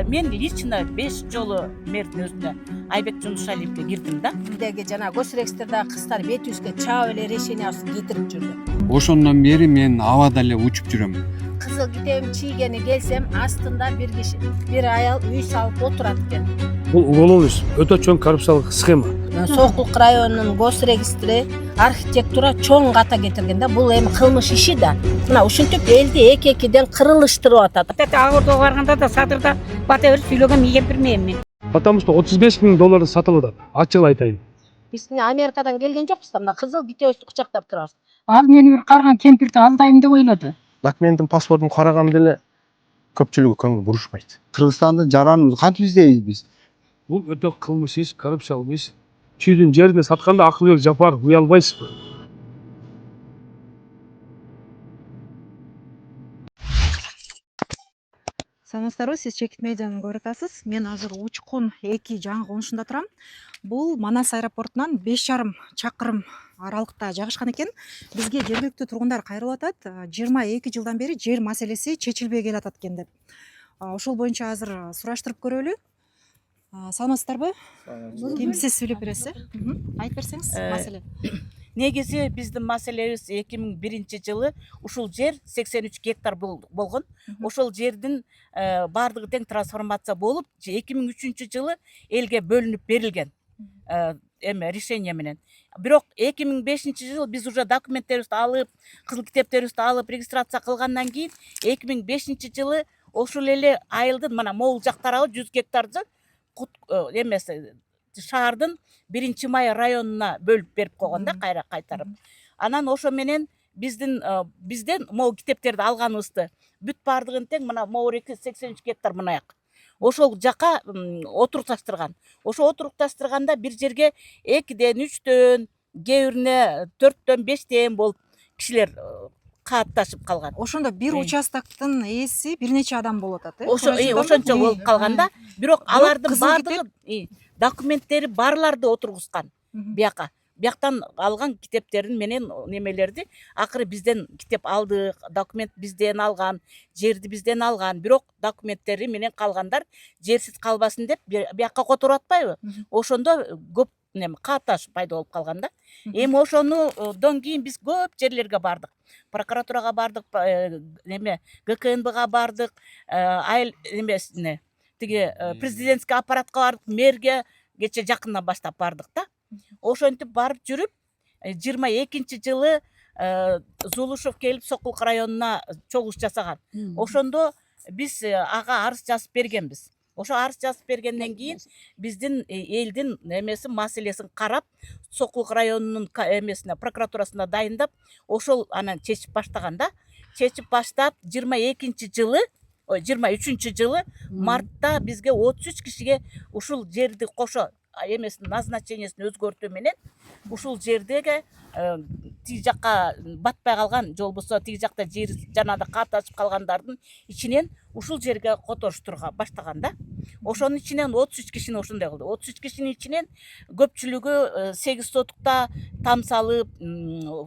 Мен лично 5 жолу мэрдин өзүнө Айбек Жунушалиевке кирдим да. Деги жана госрегистрдагы кыздар бет жүзгө чаап эле решениясын кетирип жүрдү. Ошондон бери мен абада эле учуп жүрөм. Кызыл китебим чийгени келсем, астында бир киши, бир аял үй салып отурат экен. Бул улуулуш өтө чоң коррупциялык схема. Сокулук районунун госрегистри архитектура чоң ката кетирген да. Бул эми кылмыш иши да. Мына ушинтип элди эки-экиден кырылыштырып атат. Агырдоо барганда да садырда бата берип сүйлөгөм, ийге бермейм мен. Потому что 35 000 доллар сатылып атат. Ачык айтайын. Биз Америкадан келген жокпуз да, мына кызыл китебибизди кучактап турабыз. Ал мени бир карган кемпирди алдайм деп ойлоду. Документин паспортун караганда эле көпчүлүгү көңүл бурушпайт. Кыргызстандын жараныбыз кантип издейбиз биз? Бул өтө кылмыш иш, коррупциялык иш. Чүйдүн жерине сатканда акыл жапар, уя албайсызбы? Саламатсыздарбы, сиз Чекит медианы көрүп атасыз. Мен азыр Учкун 2 жаңы конушунда турам. Бул Манас аэропортунан 5,5 чакырым аралыкта жайгашкан экен. Бизге жергиликтүү тургундар кайрылып атат. 22 жылдан бери жер маселеси чечилбей келатат экен деп. Ошол боюнча азыр сураштырып көрөлү. Саламатсыздарбы? Ким сиз сүйлөп бересиз? Айтып берсеңиз маселе. Негизи биздин маселебиз 2001 жылы ушул жер 83 гектар болгон. Ошол жердин бардыгы тең трансформация болуп, 2003 жылы элге бөлүнүп берилген. Решение менен. Бирок 2005 жылы биз уже документтерибизди алып, кызыл китептерибизди алып, регистрация кылгандан кийин 2005 жылы ошол эле айылдын мына могул жактарабы 100 гектарды шаардын 1-Май районуна бөлүп берип койгон да, кайра кайтарып. Анан ошо менен бизден могу китептерди алганыбызды бүт бардыгын тең мына могу 83 гектар мынаяк. Ошол жака отурукташтырган. Ошо отурукташтырганда бир жерге 2ден 3төн, кээ бирине 4төн 5тен болуп кишилер каатташып калган. Ошондо бир участоктун ээси бир нече адам болуп атат, Ошончо болуп калганда, бирок алардын бардыгы документтери барларды отургузган бияка. Бияктан алган китептерин менен немелерди акыры бизден китеп алдык, документ бизден алган, жерди бизден алган, бирок документтери менен калгандар жерсиз калбасын деп бияка которуп атпайбы? Ошондо көп каатташ пайда болуп калган да. Эми ошондон кийин биз көп жерлерге бардык. Прокуратурага бардык, ГКНБга бардык, президентский аппаратка бардык, мэрге кече жакындан баштап бардык да. Ошентип барып жүрүп, 22 жылы Зулушев келип Сокулук районуна чогулуш жасаган. Ошондо биз ага арыз жазып бергенбиз. Ошо арыз жазып бергенден кийин биздин элдин маселесин карап, Сокулук районунун прокуратурасына дайындап, ошол анан чечип баштаган да. Чечип баштап 23 жылы мартта бизге 33 кишиге ушул жерди кошо назначениесин өзгөртүү менен ушул жердеги тиги жакка батпай калган, же болбосо тиги жакта жер жанагы каатташып калгандардын ичинен ушул жерге которуштурга баштаган да. Ошонун ичинен 33 кишини ошондой кылды. 33 кишинин ичинен көпчүлүгү 8 сотукта там салып,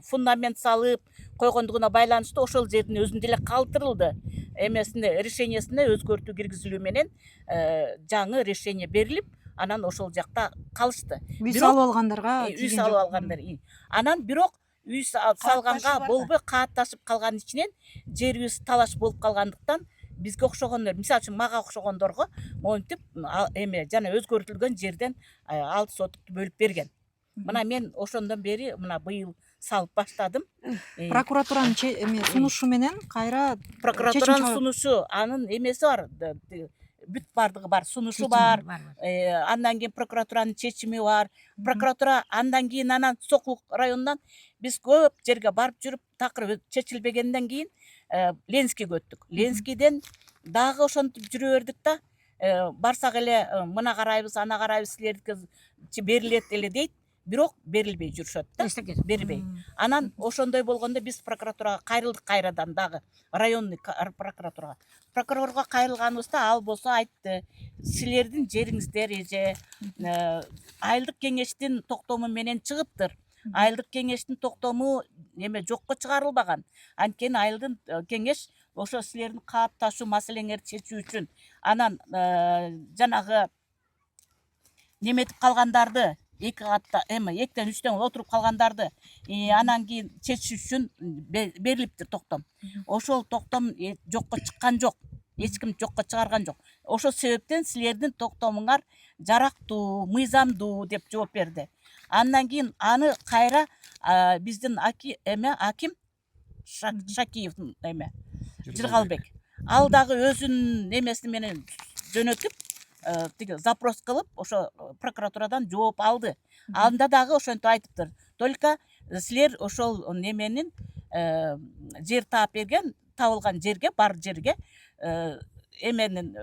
фундамент салып койгондугуна байланыштуу ошол жердин өзүндө эле калтырылды. Решениесине өзгөртүү киргизилүү менен жаңы решение берилип, анан ошол жакта калышты. Үй салып алгандарга үй салып алгандар. Анан бирок үй салганга болбой каатташып калган ичинен жерибиз талаш болуп калгандыктан бизге окшогондор, мисалы үчүн мага окшогондорго монтип жана өзгөртүлгөн жерден 6 сотукту бөлүп берген. Мына мен ошондон бери мына быйыл салып баштадым. Прокуратуранын сунушу менен кайра прокуратуранын сунушу, анын эмеси бар, бүт бардыгы бар, сунушу бар. Андан кийин прокуратуранын чечими бар. Прокуратура андан кийин анан Сокулук районунан биз көп жерге барып жүрүп, такыр чечилбегенден кийин Ленскийге өттүк. Ленскийден дагы ошентип жүрө бердик да, барсак эле мына карайбыз, ана карайбыз, силердики берилет эле дейт. Бирок берилбей жүрүшөт да, бербей. Анан ошондой болгондо биз прокуратурага кайрылдык, кайрадан дагы районный прокуратурага. Прокурорго кайрылганыбызда ал болсо айтты, силердин жериңиздер эже айылдык кеңештин токтому менен чыгыптыр. Айылдык кеңештин токтому жокко чыгарылбаган. Анткени айылдын кеңеш ошо силердин каапташуу маселеңерди чечүү үчүн анан жанагы неметип калгандарды эки катта экиден үчтөн отуруп калгандарды анан кийин чечиш үчүн берилиптир токтом. Ошол токтом жокко чыккан жок. Эч ким жокко чыгарган жок. Ошол себептен силердин токтомуңар жарактуу, мыйзамдуу деп жооп берди. Андан кийин аны кайра биздин аким Шакиев Жыргалбек ал дагы өзүнүн немеси менен жөнөтүп тиги запрос кылып ошо прокуратурадан жооп алды. Анда дагы ошентип айтыптыр. Только силер ошол неменин жер таап берген, табылган жерге, бар жерге эменин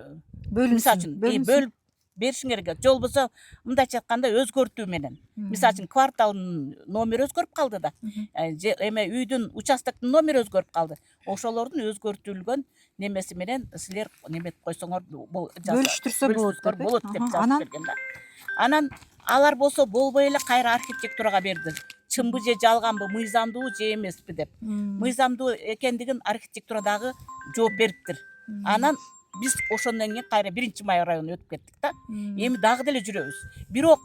бөлүп беришиңер керек. Жол болсо мындайча айтканда өзгөртүү менен. Мисалы үчүн кварталдын номери өзгөрүп калды да. Үйдүн, участоктун номери өзгөрүп калды. Ошолордун өзгөртүлгөн немеси менен силер неметип койсоңор бөлүштүрсө болот деп жазып берген да. Анан алар болсо болбой эле кайра архитектурага берди. Чынбы же жалганбы, мыйзамдуу же эмеспи деп. Мыйзамдуу экендигин архитектурадагы жооп бериптир. Анан биз ошондон кийин кайра 1-Май районуна өтүп кеттик да. Эми дагы деле жүрөбүз. Бирок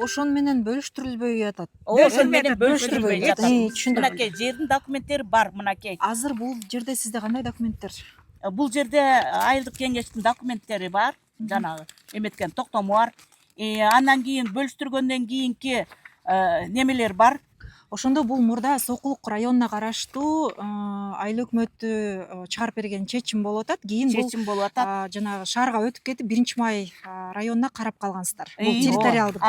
ошон менен бөлүштүрүлбөй жатат. Ошон менен бөлүштүрүлбөй жатат. Түшүндүм. Мынакей жердин документтери бар, мынакей. Азыр бул жерде сизде кандай документтер? Бул жерде айылдык кеңештин документтери бар, жанагы эметкен токтому бар. Андан кийин бөлүштүргөндөн кийинки немелер бар. Ошондо бул мурда Сокулук районуна караштуу айыл өкмөтү чыгарып берген чечим болуп атат. Кийин бул Чечим болуп атат. жанагы шаарга өтүп кетип 1-Май районуна карап калгансыздар. Бул территориалдык.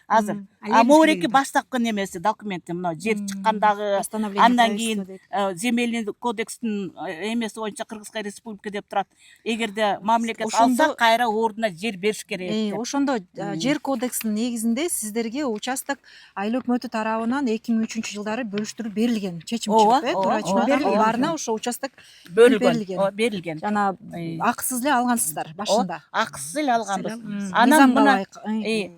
Азыр. Моореки баштапкы немеси документи мына жер чыккандагы, андан кийин земельный кодекстин эмеси боюнча Кыргызская республика деп турат. Эгерде мамлекет алса, кайра ордуна жер бериш керек. Ошондо жер кодексинин негизинде сиздерге участок айыл өкмөтү тарабынан 2003-жылдары бөлүштүрүп берилген. Чечим чыгып, туура баарына ошо участок берилген. Жана акысыз эле алгансыздар башында. Акысыз эле алганбыз.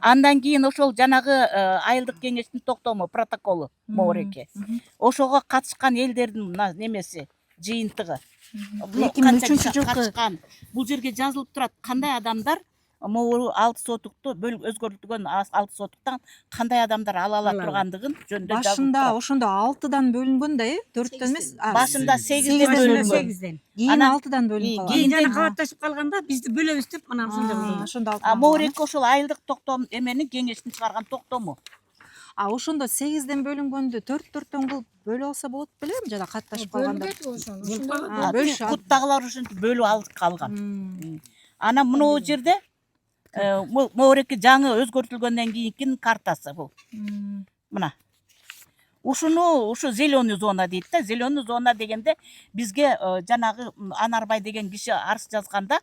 Андан кийин ошол жанагы айылдык кеңештин токтому, протоколу Моореке. Ошого катышкан элдердин мына немеси, жыйынтыгы. 2003-жылкы бул жерге жазылып турат кандай адамдар могу 6 сотукту өзгөртүлгөн 6 сотуктан кандай адамдар ала тургандыгын жөнүндө жазылып турат. башында ошондо 6дан бөлүнгөн да, 4төн эмес. Башында 8ден бөлүнгөн. Кийин 6дан бөлүнүп калган. Кийин жана кабатташып калганда бизди бөлөбүз деп анан Ошондо 6дан. Моореке ошол айылдык токтом эменин кеңештин чыгарган токтому. Ошондо 8ден бөлүнгөндү 4-4төн кылып бөлүп алса болот белем, жана катташып калганда. Куттагылар ушинтип бөлүп алып калган. Анан мына жерде Моореке жаңы өзгөртүлгөндөн кийинки картасы бул. Мына. Ушу зеленый зона дейт да. Зеленый зона дегенде бизге жанагы Анарбай деген киши арыз жазганда,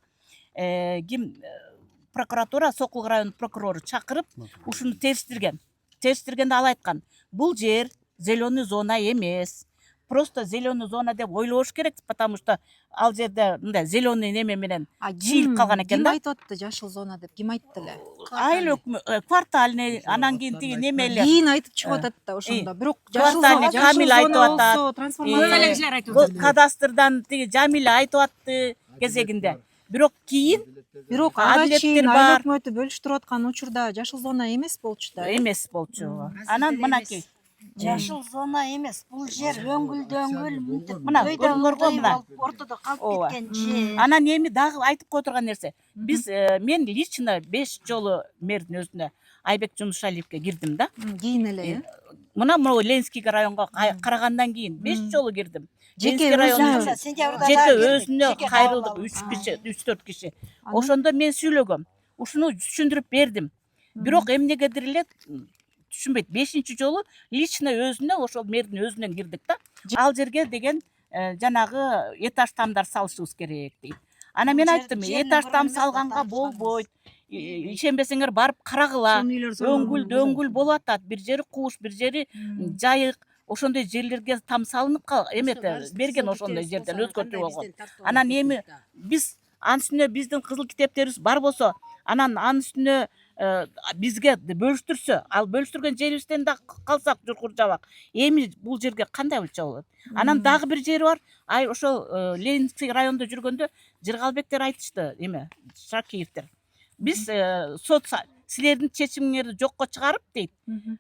ким прокуратура, Сокулук районунун прокурору чакырып, ушуну териштирген. Териштиргенде ал айткан, бул жер зеленый зона эмес. Просто зеленый зона деп ойлош керек, потому что ал жерде мындай зеленый неме менен чийилип калган экен да. Ким айтып атты жашыл зона деп? Ким айтты эле? Айыл өкмөт, квартальный, анан кийин тиги немелер. Кийин айтып чыгып атат да ошондо. Бирок квартальный Камил айтып атат. Трансформация Кадастрдан тиги Жамиля айтып атты кезегинде. Бирок кийин ага чейин айыл өкмөтү бөлүштүрүп аткан учурда жашыл зона эмес болчу да. Эмес болчу. Анан мынакей жашыл зона эмес, бул жер өңгүл мына көрдүңөргө мына ортодо калып кеткен жер. Анан эми дагы айтып кое турган нерсе, биз мен лично 5 жолу мэрдин өзүнө Айбек Жумушалиевке кирдим да. Кийин эле. Мына Ленский районго карагандан кийин 5 жолу кирдим. Жеке өзүнө кайрылдык 3-4 киши. Ошондо мен сүйлөгөм. Ушуну түшүндүрүп бердим. Бирок эмнегедир эле түшүнбөйт. 5-жолу лично өзүнө ошол мэрдин өзүнөн кирдик да. Ал жерге деген жанагы этаж тамдар салышыбыз керек дейт. Анан мен айттым, этаж там салганга болбойт. Ишенбесеңер барып карагыла. Өңгүл болуп атат. Бир жери кууш, бир жери жайык. Ошондой жерлерге там салынып берген, ошондой жерден өзгөртүү болгон. Анан эми биз анын үстүнө биздин кызыл китептерибиз бар болсо, анан анын үстүнө бизге бөлүштүрсө, ал бөлүштүргөн жерибизден да калсак журкур жабак, эми бул жерге кандай өлчө болот? Анан дагы бир жери бар. Ай ошол Ленинский районунда жүргөндө Жыргалбектер айтышты, эме Шакиевтер. Биз силердин чечимиңерди жокко чыгарып дейт.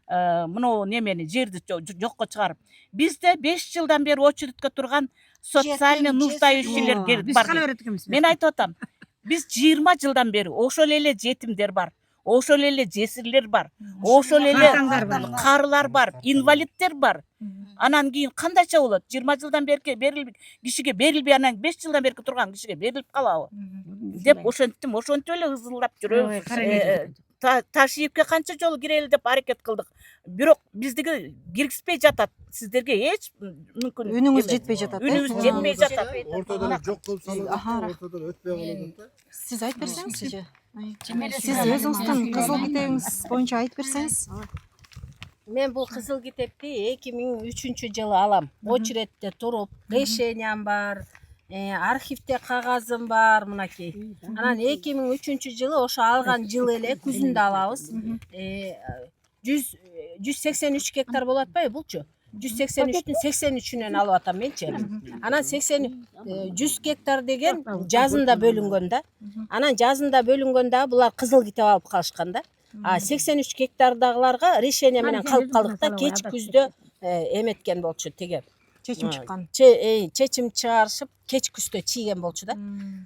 Мына немени жерди жокко чыгарып. Бизде 5 жылдан бери очередке турган социально нуждающийлер бар. Мен айтып атам. Биз 20 жылдан бери ошол эле жетимдер бар. Ошол эле жесирлер бар. Ошол эле карылар бар, инвалидтер бар. Анан кийин кандайча болот? 20 жылдан бери кишиге берилбей, анан 5 жылдан бери турган кишиге берилип калабы? Деп ошентип эле ызылдап жүрөбүз. Ташиевке канча жолу кирели деп аракет кылдык. Бирок биздиги киргизбей жатат. Сиздерге эч мүмкүн Үнүңүз жетпей жатат. Үнүбүз жетпей жатат. Ортодон жок кылып салып, ортодон өтпөй калып атат. Сиз айтып берсеңизчи. Сиз өзүңүздүн кызыл китебиңиз боюнча айтып берсеңиз. Мен бул кызыл китепти 2003-жылы алам. Очередте туруп, решениям бар, архивде кагазым бар, мынакей. Анан 2003-жылы ошо алган жылы эле күзүндө алабыз. 183 гектар болуп атпайбы булчу? 183-тün 83-үнөн алып атам менчи. Анан 100 гектар деген жазында бөлүнгөн да. Анан жазында бөлүнгөндө булар кызыл китеп алып калышкан да. 83 гектардагыларга решение менен калып калдык да, кеч күздө эметкен болчу теге. Чечим чыккан. Чечим чыгарышып, кеч күздө чийген болчу да.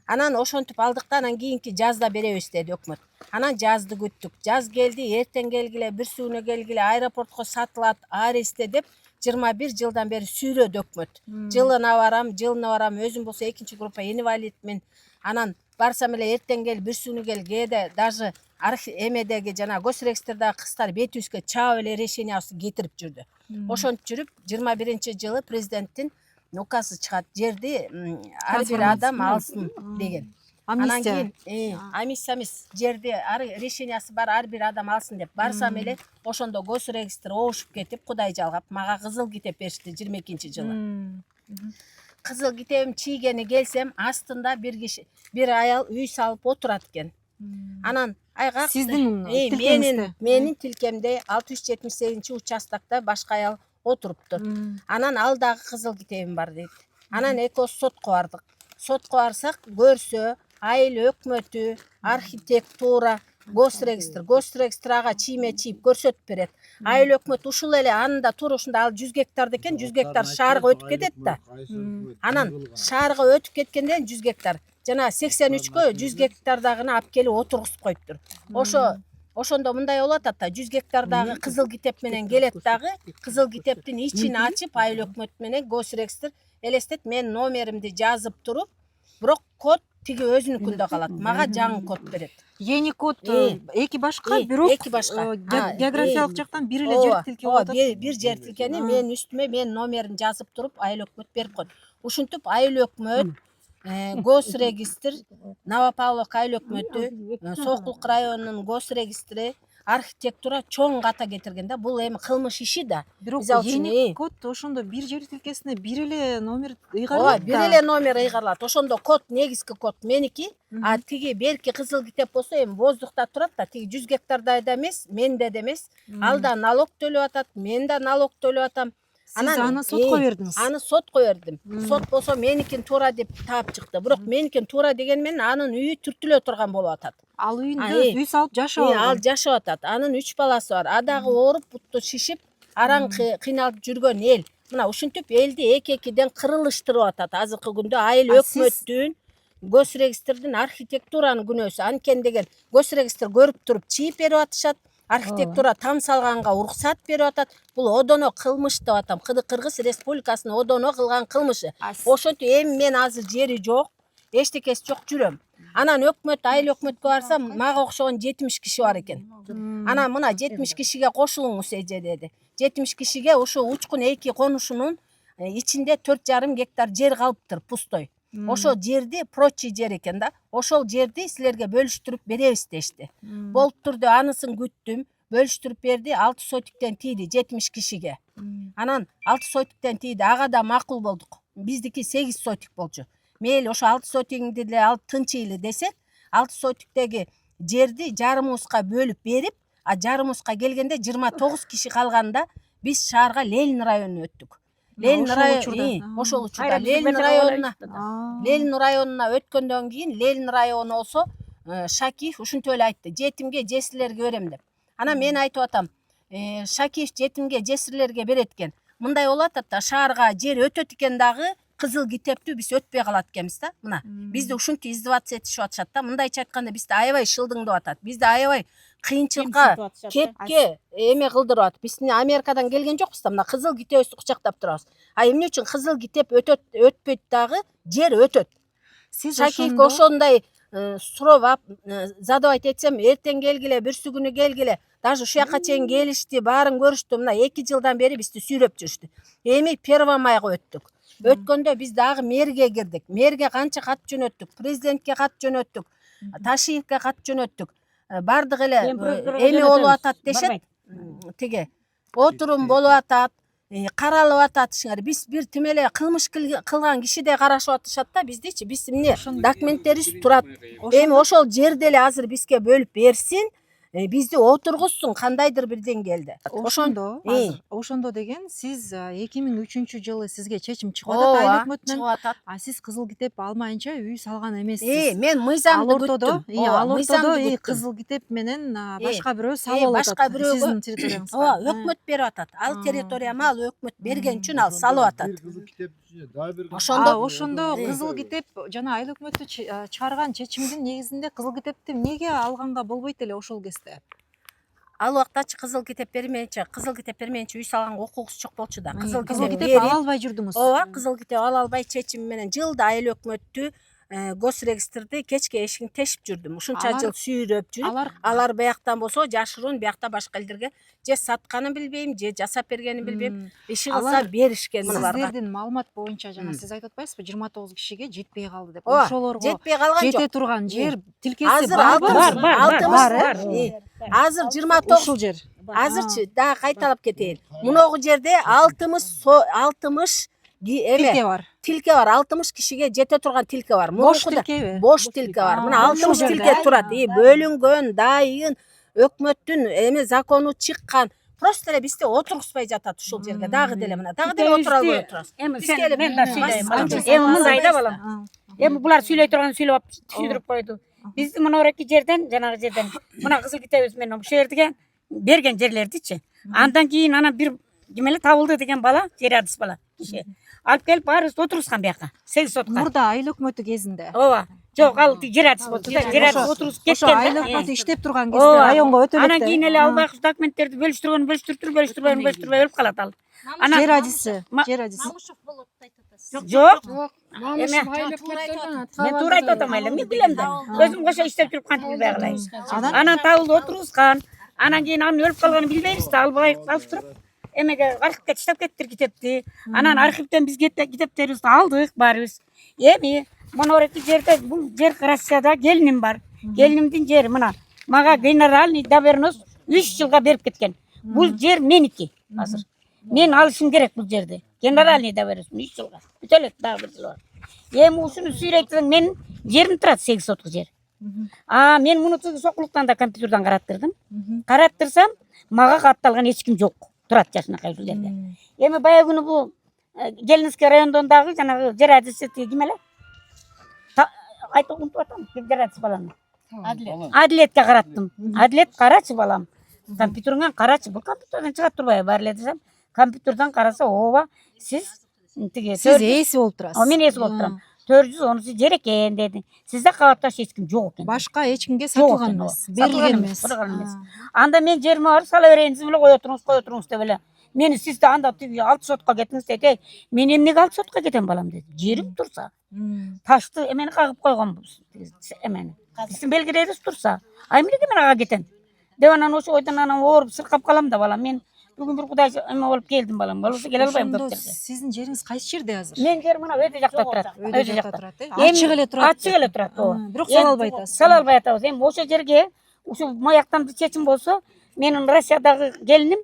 Анан ошентип алдык да, анан кийинки жазда беребиз деди өкмөт. Анан жазды күттүк. Жаз келди, эртең келгиле, бир сүүнө келгиле, аэропортко сатылат, аресте деп 21 жылдан бери сүйрөдү өкмөт. Жылына барам, өзүм болсо экинчи группа инвалидмин. Анан барсам эле эртең кел, бир сүүнү кел, кээде даже эмедеги жана госрегистрдагы кыздар бетибизге чаап эле решениясын кетирип жүрдү. Ошентип жүрүп 21-жылы президенттин указы чыгат, жерди ар бир адам алсын деген. Анан кийин амнистия эмес, жерди решениясы бар ар бир адам алсын деп барсам эле ошондо госрегистр оошуп кетип, Кудай жалгап, мага кызыл китеп беришти 22-жылы. Кызыл китебим чийгени келсем, астында бир аял үй салып отурат экен. Анан айга Сиздин менин тилкемде 678-участокто башка аял отуруптур. Анан ал дагы кызыл китебим бар дейт. Анан экөөбүз сотко бардык. Сотко барсак, көрсө, айыл өкмөтү, архитектура, госрегистр ага чийме чийип көрсөтүп берет. Айыл өкмөт ушул эле анында турушунда ал 100 гектарды экен, 100 гектар шаарга өтүп кетет да. Анан шаарга өтүп кеткенден 100 гектар жана 83кө 100 гектардагыны алып келип отургузуп коюптур. Ошондо мындай болуп атат да, 100 гектардагы кызыл китеп менен келет дагы, кызыл китептин ичин ачып, айыл өкмөт менен госрегистр элестет, мен номеримди жазып туруп, бирок код тиги өзүнүкүндө калат. Мага жаңы код берет. Ени код эки башка, бирок эки башка. Географиялык жактан бир эле жер тилке болуп атат. Бир жер тилкени мен үстүмө мен номерин жазып туруп, айыл өкмөт берип койду. Ушинтип айыл өкмөт, госрегистр, Новопавловка айыл өкмөтү, Сокулук районунун госрегистри, архитектура чоң ката кетирген да. Бул эми кылмыш иши да. Бирок ени код ошондо бир жер тилкесине бир эле номер ыйгарылат. Бир эле номер ыйгарылат. Ошондо код, негизги код меники, а тиги берки кызыл китеп болсо эми воздухта турат да, тиги 100 гектарда да эмес, менде да эмес. Ал да налог төлөп атат, мен да налог төлөп атам. Сиз аны сотко бердиңиз. Аны сотко бердим. Сот болсо меникин туура деп таап чыкты. Бирок меникин туура деген менен анын үйү түртүлө турган болуп атат. Ал үйүндө үй салып жашап алган. Ал жашап атат. Анын 3 баласы бар. Адагы ооруп, бутту шишип, араң кыйналып жүргөн эл. Мына ушинтип элди эки-экиден кырылыштырып атат. Азыркы күндө айыл өкмөттүн, госрегистрдин, архитектуранын күнөөсү. Анткени деген госрегистр көрүп туруп чийип берип атышат. Архитектура там салганга уруксат берип атат. Бул одоно кылмыш деп атам. Кыргыз Республикасынын одоно кылган кылмышы. Ошентип эми мен азыр жери жок, эчтекеси жок жүрөм. Анан өкмөт, айыл өкмөткө барсам, мага окшогон 70 киши бар экен. Анан мына 70 кишиге кошулуңуз эже деди. 70 кишиге ушу Учкун 2 конушунун ичинде 4,5 гектар жер калыптыр, пустой. Ошол жерди прочий жер экен да. Ошол жерди силерге бөлүштүрүп беребиз дешти. Болуптур деп анысын күттүм. Бөлүштүрүп берди, 6 сотиктен тийди 70 кишиге. Анан 6 сотиктен тийди, ага да макул болдук. Биздики 8 сотик болчу. Мейли ошо 6 сотигиңди деле алып тынчыйлы десек, 6 сотиктеги жерди жарымыбызга бөлүп берип, а жарымыбызга келгенде 29 киши калганда биз шаарга Ленин районуна өттүк. Ленин ошол учурда Ленин районуна өткөндөн кийин Ленин району болсо Шакиев ушинтип эле айтты: жетимге, жесирлерге берем деп. Анан мен айтып атам, Шакиев жетимге, жесирлерге берет экен. Мындай болуп атат да, шаарга жер өтөт экен дагы кызыл китептүү биз өтпөй калат экенбиз да. Мына бизди ушинтип издеваться этишип атышат да. Мындайча айтканда бизди аябай шылдыңдап атат. Бизди аябай кыйынчылыкка, кепке эме кылдырып атат. Биз Америкадан келген жокпуз да, мына кызыл китебибизди кучактап турабыз. А эмне үчүн кызыл китеп өтпөйт дагы, жер өтөт. Сиз Шакиевке ошондой сурап задавать этсем, эртең келгиле, бүрсү күнү келгиле, даже ушул жака чейин келишти, баарын көрүштү. Мына 2 жылдан бери бизди сүйрөп жүрүштү. Эми 1 майга өттүк. Өткөндө биз дагы мэрге кирдик. Мэрге канча кат жөнөттүк, президентке кат жөнөттүк, Ташиевке кат жөнөттүк. Бардык эле эми болуп атат дешет. Тиги отурум болуп атат, каралып атат ишиңер. Биз бир тим эле кылмыш кылган кишидей карашып атышат да биздичи. Биз эмне документтерибиз турат. Эми ошол жерди эле азыр бизге бөлүп берсин, бизди отургузсун кандайдыр бир деңгээлде. Ошондо деген сиз 2003 жылы сизге чечим чыгып атат айыл өкмөтүнөн. Чыгып атат. А сиз кызыл китеп алмайынча үй салган эмессиз. Мен мыйзамды күттүм. Ал ортодо кызыл китеп менен башка бирөө салып атат. Башка бирөөгө сиздин территорияңызга. Өкмөт берип атат. Ал территорияма ал өкмөт берген үчүн ал салып атат. Ошондо кызыл китеп жана айыл өкмөтү чыгарган чечимдин негизинде кызыл китепти эмнеге алганга болбойт эле ошол кезде? Ал убактачы кызыл китеп бермейинче үй салганга укугубуз жок болчу да. Кызыл китеп ала албай жүрдүңүз. Ооба, кызыл китеп ала албай чечим менен жылда айыл өкмөттү, госрегистрди кечке эшигин тешип жүрдүм. Ушунча жыл сүйрөп жүрүп, алар бияктан болсо жашыруун биякта башка элдерге же сатканын билбейм, же жасап бергенин билбейм. Иши кылса беришкен буларга. Сиздердин маалымат боюнча жана сиз айтып атпайсызбы, 29 кишиге жетпей калды деп. Ошолорго жетпей калган жок. жете турган жер тилкеси бар. Азыр 29 ушул жер. Азырчы дагы кайталап кетейин. Муногу жерде 60 тилке бар. 60 кишиге жете турган тилке бар. Бош тилкеби? Бош тилке бар. Мына 60 тилке турат. Бөлүнгөн, дайын, өкмөттүн эме закону чыккан. Просто эле бизди отургузбай жатат ушул жерге. Дагы деле мына, дагы деле отура албай отурабыз. Мен да сүйлөйм. Эми мындай да балам. Эми булар сүйлөй турган сүйлөп түшүндүрүп койду. Бизди мынаураки жерден, жанагы жерден, мына кызыл китебибиз менен ушул жерге берген жерлердичи. Андан кийин бир кимеле табылды деген бала, жерадыс бала киши. Алып келип баарыбызды отургузган бияка. 8 сотка. Мурда айыл өкмөтү кезинде. Ооба. Жок, ал жерадыс болду да. Жерадыс отургузуп кеткен. Ошо айыл өкмөтү иштеп турган кезде районго өтөлөт. Анан кийин эле албай документтерди бөлүштүрбөй өлүп калат ал. Жер адиси. Жок. Мен туура айтып атам эле, мен билем да. Өзүм кошо иштеп жүрүп кантип билбей калайын. Анан табылды отургузган. Анан кийин анын өлүп калганын билбейбиз да, албай калыштырып. Эмеге архивге таштап кеттир китепти. Анан архивден биз китептерибизди алдык баарыбыз. Эми монореки жерде бул жер Россияда келиним бар. Келинимдин жери мына. Мага генеральный доверенность 3 жылга берип кеткен. Бул жер меники азыр. Мен алышым керек бул жерди. Генеральный доверенность 3 жылга. Бүтөлөт дагы бир жыл бар. Эми ушуну сүйрөйтсең мен жерим турат 8 сотка жер. Мен муну сокулуктан да компьютерден караттырдым. Караттырсам, мага катталган эч ким жок. Турат жашынакай ушул жерде. Эми баягы күнү бул Келинский райондон дагы жанагы жер адиси ким эле? Айтып унутуп атам, жер адис баланы. Адилетке караттым. Адилет карачы балам. Компьютерден карачы. Бул компьютерден чыгат турбайбы баары эле десем, компьютерден караса, ооба, сиз ээси болуп турасыз. Мен ээси болуп турам. 410 жер экен деди. Сизде кабатташ эч ким жок экен. Башка эч кимге сатылган эмес, берилген эмес. Анда мен жериме барып сала берейин, сиз эле кое туруңуз деп эле. Мени сизде анда 6 сотка кетиңиз деди. Мен эмнеге 6 сотка кетем балам деди. Жерим турса. Ташты эмени кагып койгонбуз. Эмени. Биздин белгилерибиз турса. Эмнеге мен ага кетем? Деп анан ошо ойдон анан ооруп сыркап калам да балам. Мен бүгүн бир кудай эме болуп келдим балам. Болбосо келе албайм деп. Сиздин жериңиз кайсы жерде азыр? Мен жер мына өтө жакта турат. Өтө жакта турат. Ачык эле турат. Ачык эле турат. Бирок сала албай атасыз. Сала албай атабыз. Эми ошол жерге ушул маяктан чечим болсо, менин Россиядагы келиним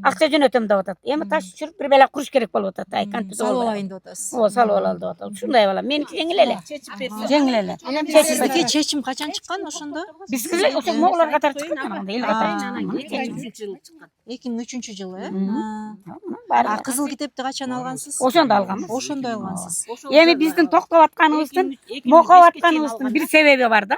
акча жөнөтөм деп атат. Эми таш түшүрүп бир бела куруш керек болуп атат. Айкан салып алайын деп атасыз. Ооба, салып алалы деп атат. Ушундай бала. Меники жеңил эле. Жеңил эле. Сиздики чечим качан чыккан ошондо? Биздики ошо моголор катары чыккан жанагында, эл катары. 2003-жылы, э? Баары Кызыл китепти качан алгансыз? ошондо алганбыз. Ошондо алгансыз. Эми биздин токтоп атканыбыздын, мокоп атканыбыздын бир себеби бар да.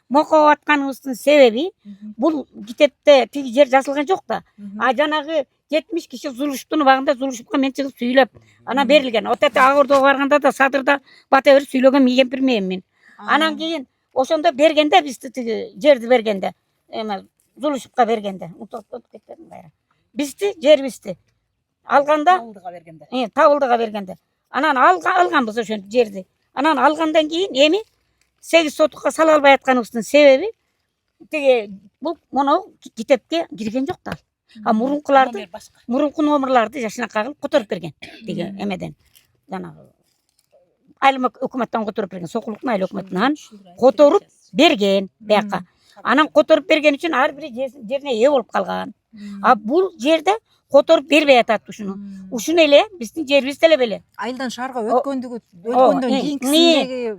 Мокоп атканыбыздын себеби бул китепте тиги жер жазылган жок да. А жанагы 70 киши Зулушуптун убагында Зулушупка мен чыгып сүйлөп, ана берилген. Отете Агордого барганда да Садырда бата берип сүйлөгөн миген бирмейм мен. Анан кийин ошондо бергенде бизди тиги жерди бергенде, эме Зулушупка бергенде, утуп кеткен кайра. Бизди жерибизди алганда, Табылдыга бергенде. Анан алганбыз ошо жерди. Анан алгандан кийин эми 8 сотукка сала албай атканыбыздын себеби тиги бул мону китепке кирген жок да. А мурунку номерларды жашынакай кылып которуп берген. Тиги эмеден жанагы айыл өкмөттөн которуп берген, Сокулуктун айыл өкмөтүнөн которуп берген бияка. Анан которуп берген үчүн ар бир жерине ээ болуп калган. А бул жерде которуп бербей атат ушуну. Ушуну эле биздин жерибиз деле беле. Айылдан шаарга өткөндөн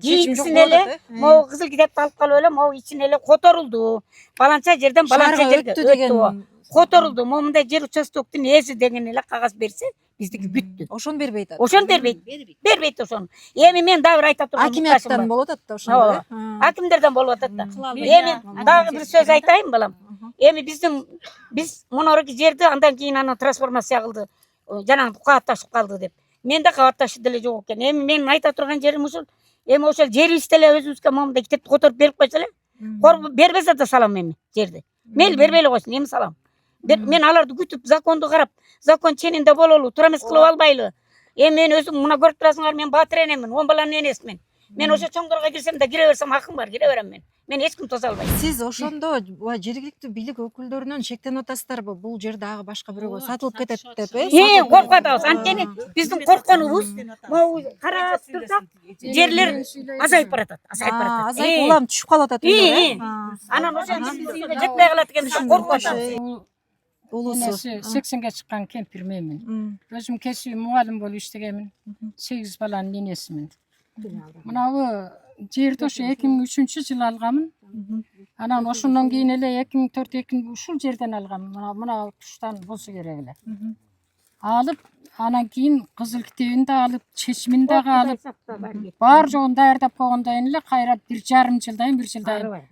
кийинкисин эле могу кызыл китепти алып калып эле могу ичине эле которулду. Баланча жерден баланча жерге өттү. Которулду. Момундай жер участоктун ээси деген эле кагаз берсе, биздики бүттү. Ошону бербей атат. Ошону бербейт. Бербейт ошону. Эми мен дагы бир айта турган акимияттан болуп атат да ошондо. Акимдерден болуп атат да. Эми дагы бир сөз айтайын балам. Эми биз монороги жерди андан кийин аны трансформация кылды. Жанагы кабатташып калды деп. Менде кабатташып деле жок экен. Эми мен айта турган жерим ушул. Эми ошол жерибизди эле өзүбүзгө момундай китепти которуп берип койсо эле. Бербесе да салам эми жерди. Мейли бербей эле койсун, эми салам. Мен аларды күтүп, законду карап, закон ченинде бололу, тура эмес кылып албайлы. Эми мен өзүм мына көрүп турасыңар, мен баатыр энемин, 10 баланын энесимин. Мен ошо чоңдорго кирсем да кире берсем акым бар, кире берем мен. Мен эч ким тоза албайт. Сиз ошондо жергиликтүү бийлик өкүлдөрүнөн шектенип атасыздарбы? Бул жер дагы башка бирөөгө сатылып кетет деп, э? Коркуп атабыз. Анткени биздин коркконубуз могу карап турсак, жерлер азайып баратат, Азайып улам түшүп калып атат, э? Анан ошо биздин жетпей калат экен деп коркуп атабыз. Улусу 80ге чыккан кемпир менмин. Өзүм кесиби мугалим болуп иштегенмин. 8 баланын энесимин. Мынабу жерди ошо 2003-жылы алганмын. Анан ошондон кийин эле 2004 ушул жерден алганмын. Мына туштан болсо керек эле. Алып, анан кийин кызыл китебин да алып, чечимин дагы алып, бар жогун даярдап койгондон эле кайра 1,5 жылдан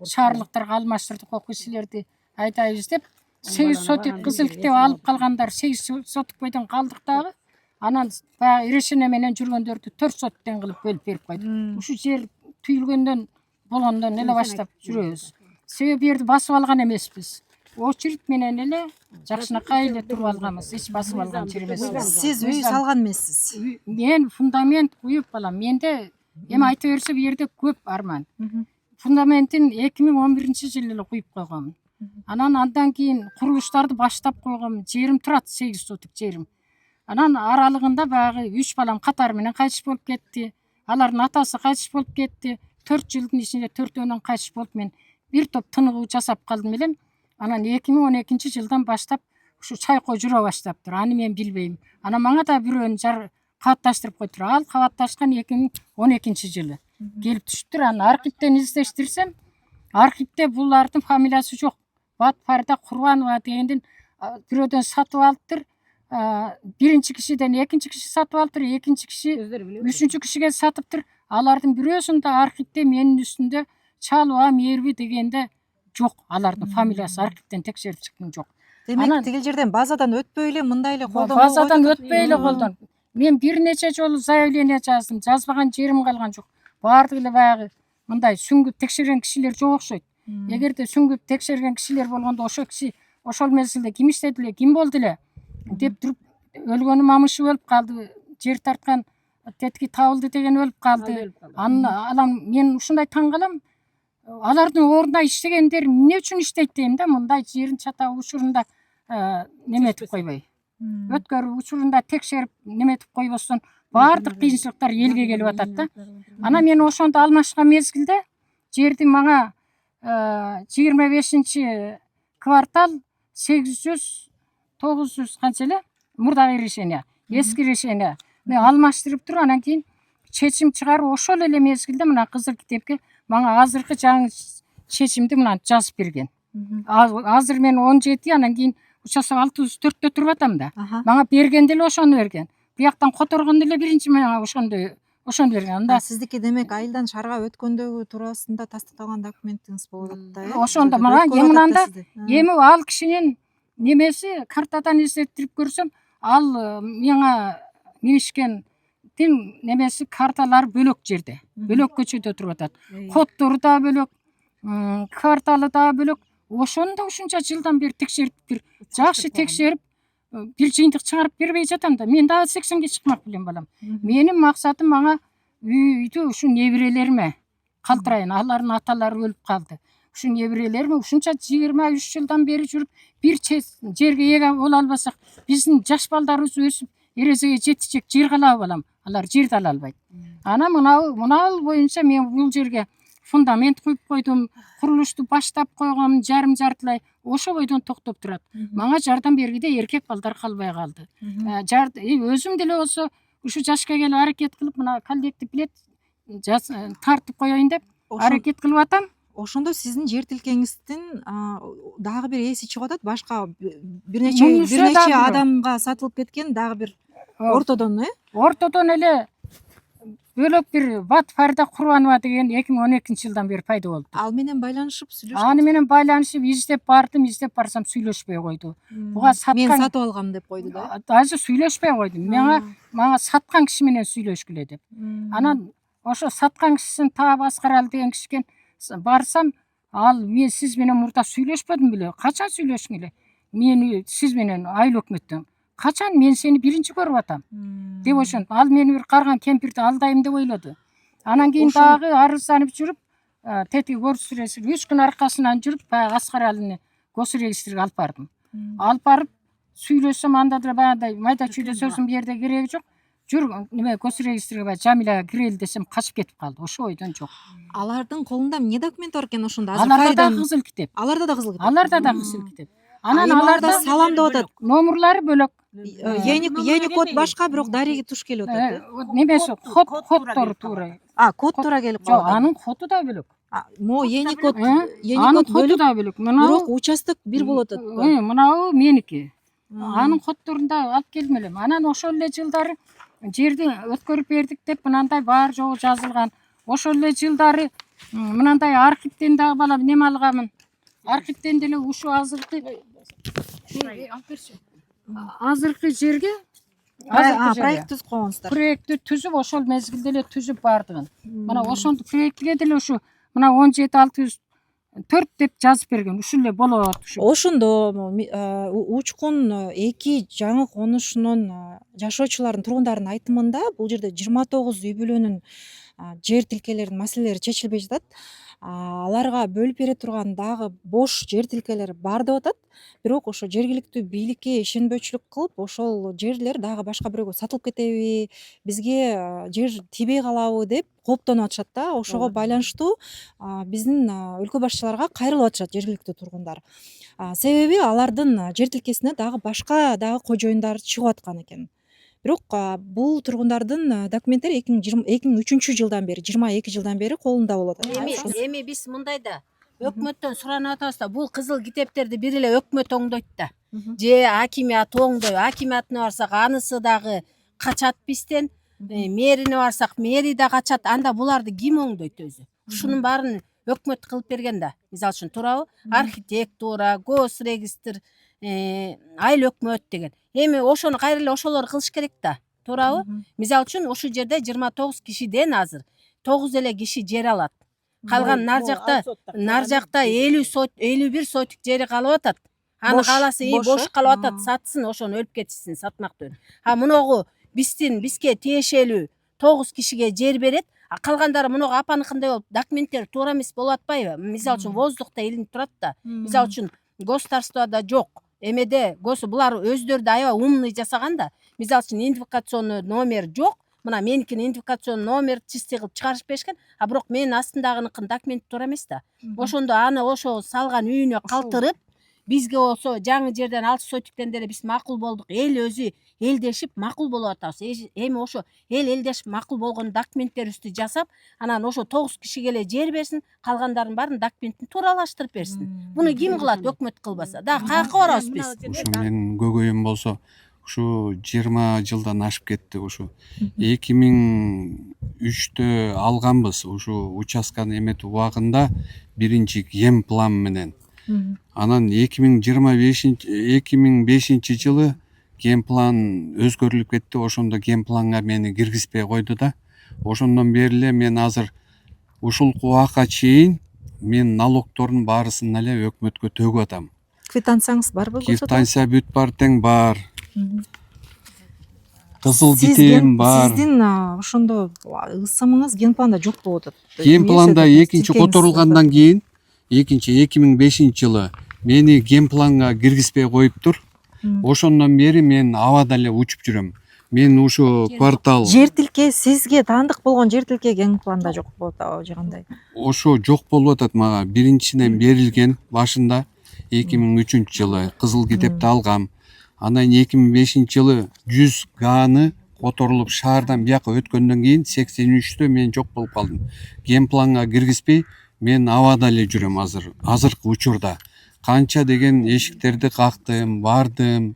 шаарлыктарга алмаштырдык, ок кишилерди айтайбыз деп 8 сотик кызыл китеп алып калгандар 8 сотик бойдон калдык дагы. Анан баягы решение менен жүргөндөрдү 4 соттен кылып бөлүп берип койдук. Ушу жер түйүлгөндөн болгондон эле баштап жүрөбүз. Себеби бу жерди басып алган эмеспиз. Очередь менен эле жакшынакай эле туруп алганбыз. Эч басып алган жер эмес. Сиз үй салган эмессиз. Мен фундамент куюп балам. Менде эми айта берсе бу жерде көп арман. Фундаментин 2011-жылы эле куюп койгонмун. Андан кийин курулуштарды баштап койгом. Жерим турат 8 сотик жерим. Анан аралыгында баягы 3 балам катары менен кайтыш болуп кетти. Алардын атасы кайтыш болуп кетти. 4 жылдын ичинде 4өөнөн кайтыш болуп мен бир топ тыныгуу жасап калдым элем. Анан 2012-жылдан баштап ушу чайкоо жүрө баштаптыр. Аны мен билбейм. Анан мага да бирөөнү кабатташтырып койдур. Ал кабатташкан 2012-жылы келип түшүптүр. Анан архивден издештирсем, архивде булардын фамилиясы жок. Батфарда Курбанова дегенден бирөөдөн сатып алыптыр. Биринчи кишиден экинчи киши сатып алыптыр, экинчи киши үчүнчү кишиге сатыптыр. Алардын бирөөсүндө архивде менин үстүндө Чалова Мерви дегенде жок. Алардын фамилиясы архивден текшерип чыккан жок. Демек тигил жерден базадан өтпөй эле мындай эле колдон базадан өтпөй эле колдон. Мен бир нече жолу заявление жаздым. Жазбаган жерим калган жок. Баардыгы эле баягы мындай сүңгүп текшерген кишилер жок окшойт. Эгерде сүңгүп текшерген кишилер болгондо ошо киши ошол мезгилде ким иштеди эле, ким болду эле деп туруп өлгөнү Мамышев өлүп калды. Жер тарткан тетки табылды деген өлүп калды. Анан мен ушундай таң калам. Алардын ордунда иштегендер эмне үчүн иштейт дейм да, мындай жерин чатагы учурунда неметип койбой. Өткөрүп учурунда текшерип неметип койбостон баардык кыйынчылыктар элге келип атат да. Анан мен ошондо алмашкан мезгилде жерди мага 25-квартал 890 1900 канча эле мурдагы решение, эски решение. Мен алмаштырып туруп анан кийин чечим чыгарып ошол эле мезгилде мына кызыл китепке мага азыркы жаңы чечимди мына жазып берген. Азыр мен 17, анан кийин учасак 604-тө туруп атам да. Мага бергенде эле ошону берген. Буяктан которгондо эле биринчи мага ошону берген. Анда сиздики демек айылдан шаарга өткөндөгү туурасында тастыкталган документиңиз болуп атат да, э? ошондо мага мынанда эми ал кишинин немеси картадан издеттирип көрсөм, ал мага минишкендин немеси карталары бөлөк жерде, бөлөк көчөдө туруп атат. Коддору да бөлөк, кварталы да бөлөк. Ошону да ушунча жылдан бери текшерип бир жакшы текшерип бир жыйынтык чыгарып бербей жатам да. Мен дагы 80ге чыкмак билем балам. Менин максатым мага үйдө ушу неберелериме калтырайын. Алардын аталары өлүп калды. Ушу неберелериме ушунча 23 жылдан бери жүрүп бир жерге ээ боло албасак, биздин жаш балдарыбыз өсүп эрежеге жетишек жер калабы балам? Алар жерди ала албайт. Анан мынау боюнча мен бул жерге фундамент куюп койдум, курулушту баштап койгом, жартылай ошо бойдон токтоп турат. Мага жардам бергенде эркек балдар калбай калды. Өзүм деле болсо ушу жашка келип аракет кылып, мына коллектив билет тартып коеюн деп аракет кылып атам. Ошондо сиздин жер тилкеңиздин дагы бир эси чыгып атат, башка бир нече адамга сатылып кеткен дагы бир ортодон, э? Ортодон эле бөлөк бир Бат Фарида Курбанова деген 2012 жылдан бери пайда болду. Ал менен байланышып сүйлөшүп? Аны менен байланышып издеп барсам сүйлөшпөй койду. Буга мен сатып алгам деп койду да. Даже сүйлөшпөй койду. Мага саткан киши менен сүйлөшкүлө деп. Анан ошо саткан кишисин таап Аскаралы деген кишиге барсам, ал мен сиз менен мурда сүйлөшпөдүм беле? Качан сүйлөшүң эле? Мен сиз менен айыл өкмөттөн. Качан мен сени биринчи көрүп атам деп ошентип, ал мени бир карган кемпирди алдайм деп ойлоду. Анан кийин дагы арызданып жүрүп, тети госрегистр 3 күн аркасынан жүрүп, баягы Аскаралыны госрегистрге алып бардым. Алып барып сүйлөшсөм, анда деле баягындай майда чүйдө сөзүм жерде кереги жок. Жүр, неме госрегистрге Жамилага кирели десем качып кетип калды. Ошо ойдон жок. Алардын колунда эмне документ бар экен ошондо? Аларда да кызыл китеп. Аларда да кызыл китеп. Аларда да кызыл китеп. Анан аларда салам деп атат. Номерлары бөлөк. Ени код башка, бирок дареги туш келип атат. Немеси коддору туура. Код туура келип Жок, калган. анын коду да бөлөк. Мо ени код бөлөк да бөлөк. Бирок участок бир болуп атат. Мынау меники. Анын коддорун да алып келдим элем. Анан ошол эле жылдары жерди өткөрүп бердик деп мынандай бар жогу жазылган. Ошол эле жылдары мынандай архивден дагы балам неме алганмын. Архивден деле ушу азыркы жерге проект түзүп койгонсуздар. Проектти түзүп, ошол мезгилде эле түзүп бардыгын. Мына ошондо проектке деле ушу мына 17604 деп жазып берген. Ушул эле болот. Ошондо Учкун 2 жаңы конушунун жашоочулардын, тургундардын айтымында бул жерде 29 үй бүлөнүн жер тилкелеринин маселелери чечилбей жатат. Аларга бөлүп бере турган дагы бош жер тилкелери бар деп атат. Бирок ошо жергиликтүү бийликке ишенбөөчүлүк кылып, ошол жерлер дагы башка бирөөгө сатылып кетеби, бизге жер тийбей калабы деп кооптонуп атышат да. Ошого байланыштуу биздин өлкө башчыларга кайрылып атышат жергиликтүү тургундар. Себеби алардын жер тилкесине дагы башка дагы кожоюндар чыгып аткан экен. Бирок бул тургундардын документтери 2003 жылдан бери, 22 жылдан бери колунда болуп атат. Эми биз мындай да өкмөттөн суранып атабыз да, бул кызыл китептерди бир эле өкмөт оңдойт да. Же акимият оңдойт. Акимиятына барсак анысы дагы качат бизден, мэрине барсак мэри да качат. Анда буларды ким оңдойт өзү? Ушунун баарын өкмөт кылып берген да. Мисалы үчүн туурабы? Архитектура, госрегистр, айыл өкмөт деген. Эми ошону кайра эле ошолор кылыш керек да. Туурабы? Мисалы үчүн ушул жерде 29 кишиден азыр 9 эле киши жер алат. Калган нар жакта 51 сотик жери калып атат. Аны каласы бош калып атат, сатсын, ошону өлүп кетишсин, сатмактуу. Муногу бизге тиешелүү 9 кишиге жер берет. Калгандары муногу апаныкындай болуп, документтер туура эмес болуп атпайбы? Мисалы үчүн воздухта илинип турат да. Мисалы үчүн государствода жок. Эмеде булар өздөрү да аябай умный жасаган да. Мисалы үчүн идентификационный номер жок. Мына меникин идентификационный номер чисти кылып чыгарышып беришкен. Бирок менин астындагыныкын документи туура эмес да. Ошондо аны ошо салган үйүнө калтырып, бизге болсо жаңы жерден 6 сотиктен деле биз макул болдук. Эл өзү элдешип макул болуп атабыз. Эми ошо эл элдешип макул болгон документтерибизди жасап, анан ошо 9 кишиге эле жер берсин, калгандарын баарын документин тууралаштырып берсин. Буну ким кылат? Өкмөт кылбаса. Дагы каяка барабыз биз? Ушу менин көкөйүм болсо ушу 20 жылдан ашып кетти. Ушу 2003-тө алганбыз ушу участканы эметип убагында биринчи ген план менен. Анан 2005 жылы ген план өзгөрүлүп кетти. Ошондо ген планга мени киргизбей койду да. Ошондон бери эле мен азыр ушул убакка чейин мен налогтордун баарысын эле өкмөткө төгүп атам. Квитанцияңыз барбы? Квитанция бүт бар тең бар. Кызыл китебим бар. Сиздин ошондо ысымыңыз ген планда жок болуп атат. Ген планда экинчи которулгандан кийин 2005 жылы мени ген планга киргизбей коюптур. Ошондон бери мен абада эле учуп жүрөм. Мен ушу квартал жер тилке сизге таандык болгон жер тилке ген планда жок болуп атабы же кандай? ошо жок болуп атат мага. Биринчиден берилген башында 2003 жылы кызыл китепти алгам. Анан 2005 жылы 100 гааны которулуп шаардан бияка өткөндөн кийин 83-тө мен жок болуп калдым. Ген планга киргизбей мен абада эле жүрөм азыркы учурда. Канча деген эшиктерди кактым, бардым,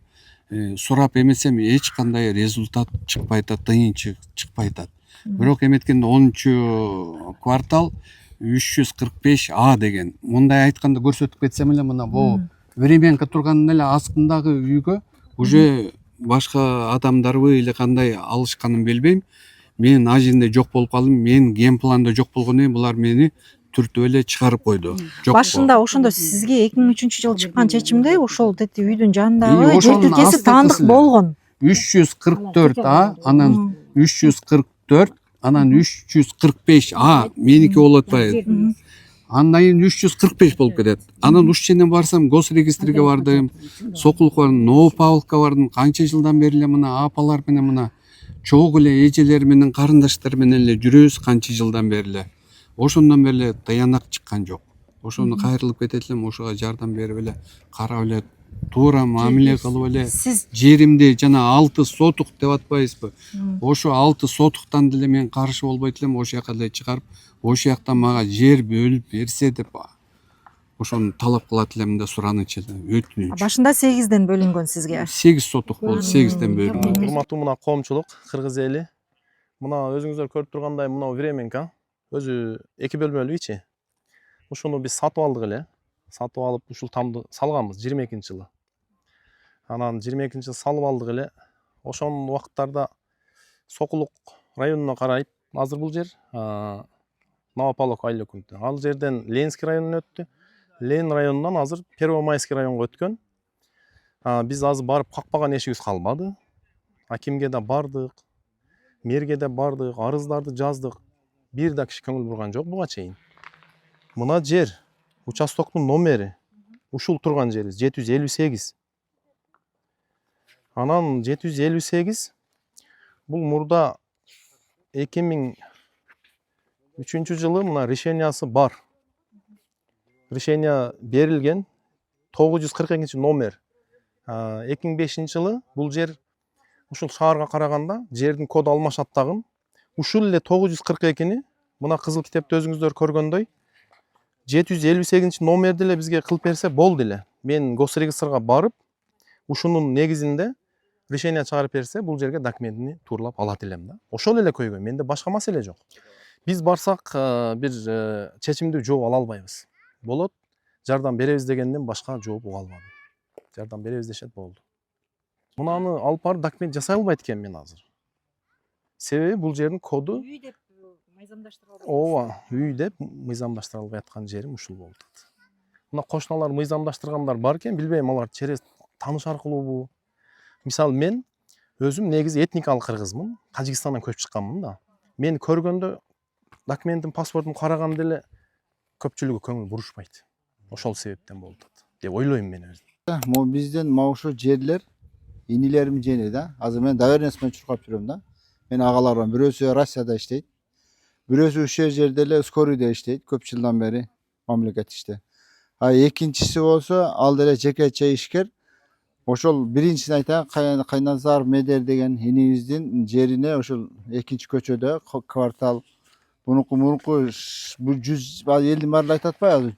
сурап эметсем эч кандай результат чыкпай атат, тыйын чыкпай атат. Бирок эметкенде 10-чу квартал 345 А деген. Мындай айтканда көрсөтүп кетсем эле мына бу Временка турганын эле астындагы үйгө уже башка адамдарбы или кандай алышканын билбейм. Мен ал жерде жок болуп калдым. Мен ген планда жок болгону булар мени түртүп эле чыгарып койду. Башында ошондо сизге 2003-жылы чыккан чечимде ошол дети үйдүн жанындагы жер тилкеси таандык болгон. 344 А, анан 344, анан 345 А меники болуп атпайбы. Андан кийин 345 болуп кетет. Анан ушул жерден барсам госрегистрге бардым, Сокулукка бардым, Новопавловка бардым. Канча жылдан бери эле мына апалар менен мына чогуу эле эжелер менен карындаштар менен эле жүрөбүз канча жылдан бери эле. Ошондон бери эле таянак чыккан жок. Ошону кайрылып кетет элем, ошого жардам берип эле, карап эле, туура мамиле кылып эле. Жеримди жана 6 сотук деп атпайбызбы? Ошо 6 сотуктан деле мен каршы болбойт элем, ошол жака эле чыгарып, ошол жактан мага жер бөлүп берсе деп ошону талап кылат элем да суранычы эле, өтүнүч. Башында 8ден бөлүнгөн сизге. 8 сотук болду, 8ден бөлүнгөн. Урматтуу мына коомчулук, кыргыз эли. Мына өзүңүздөр көрүп тургандай мына Временка өзү 2 бөлмөлүү ичи. Ушуну биз сатып алдык эле. Сатып алып ушул тамды салганбыз 22-жылы. Анан 22-жылы салып алдык эле. Ошол убакыттарда Сокулук районуна карайып, азыр бул жер Новопавловка айлөкүндө. Ал жерден Ленинский районуна өттү. Ленин районунан азыр Первомайский районго өткөн. Биз азыр барып какпаган эшигибиз калбады. Акимге да бардык, мэрге да бардык, арыздарды жаздык. Бир да киши көңүл бурган жок буга чейин. Мына жер, участоктун номери, ушул турган жерибиз 758. Анан 758 бул мурда 2003-жылы мына решениясы бар. Решение берилген 942 номер. 2005-жылы бул жер ушул шаарга караганда жердин коду алмашаттагын. Ушул эле 942-ни мына кызыл китепте өзүңүздөр көргөндөй 758 номерди эле бизге кылып берсе болду эле. Мен госрегистрга барып, ушунун негизинде решение чыгарып берсе, бул жерге документини тууралап алат элем да. Ошол эле көйгөй, менде башка маселе жок. Биз барсак бир чечимди жооп ала албайбыз. Болот, жардам беребиз дегенден башка жооп уга албадым. Жардам беребиз дешет болду. Мунаны алып барып документ жасай албайт экен мен азыр. Себеби бул жердин коду үй деп мыйзамдаштыра албайт. Ооба, үй деп мыйзамдаштыра албай аткан жерим ушул болуп атат. Мына кошуналар мыйзамдаштыргандар бар экен, билбейм алар через тааныш аркылуубу. Мисалы мен өзүм негизи этникалык кыргызмын, Тажикстандан көчүп чыкканмын да. Мен көргөндө документим, паспортум караганда эле көпчүлүгү көңүл бурушпайт. Ошол себептен болуп атат деп ойлойм мен өзүм. Могу бизден ушул жерлер инилерим жени да. Азыр мен доверенность менен чуркап жүрөм да. Мен агаларым бирөөсү Россияда иштейт. Бирөөсү ушул жерде эле скорыйда иштейт көп жылдан бери мамлекет иште. Экинчиси болсо ал деле жекече ишкер. Ошол биринчисин айтайын, Кайназаров Медер деген инибиздин жерине ошол экинчи көчөдө квартал мурунку бул 100 элдин баары айтып атпайбы,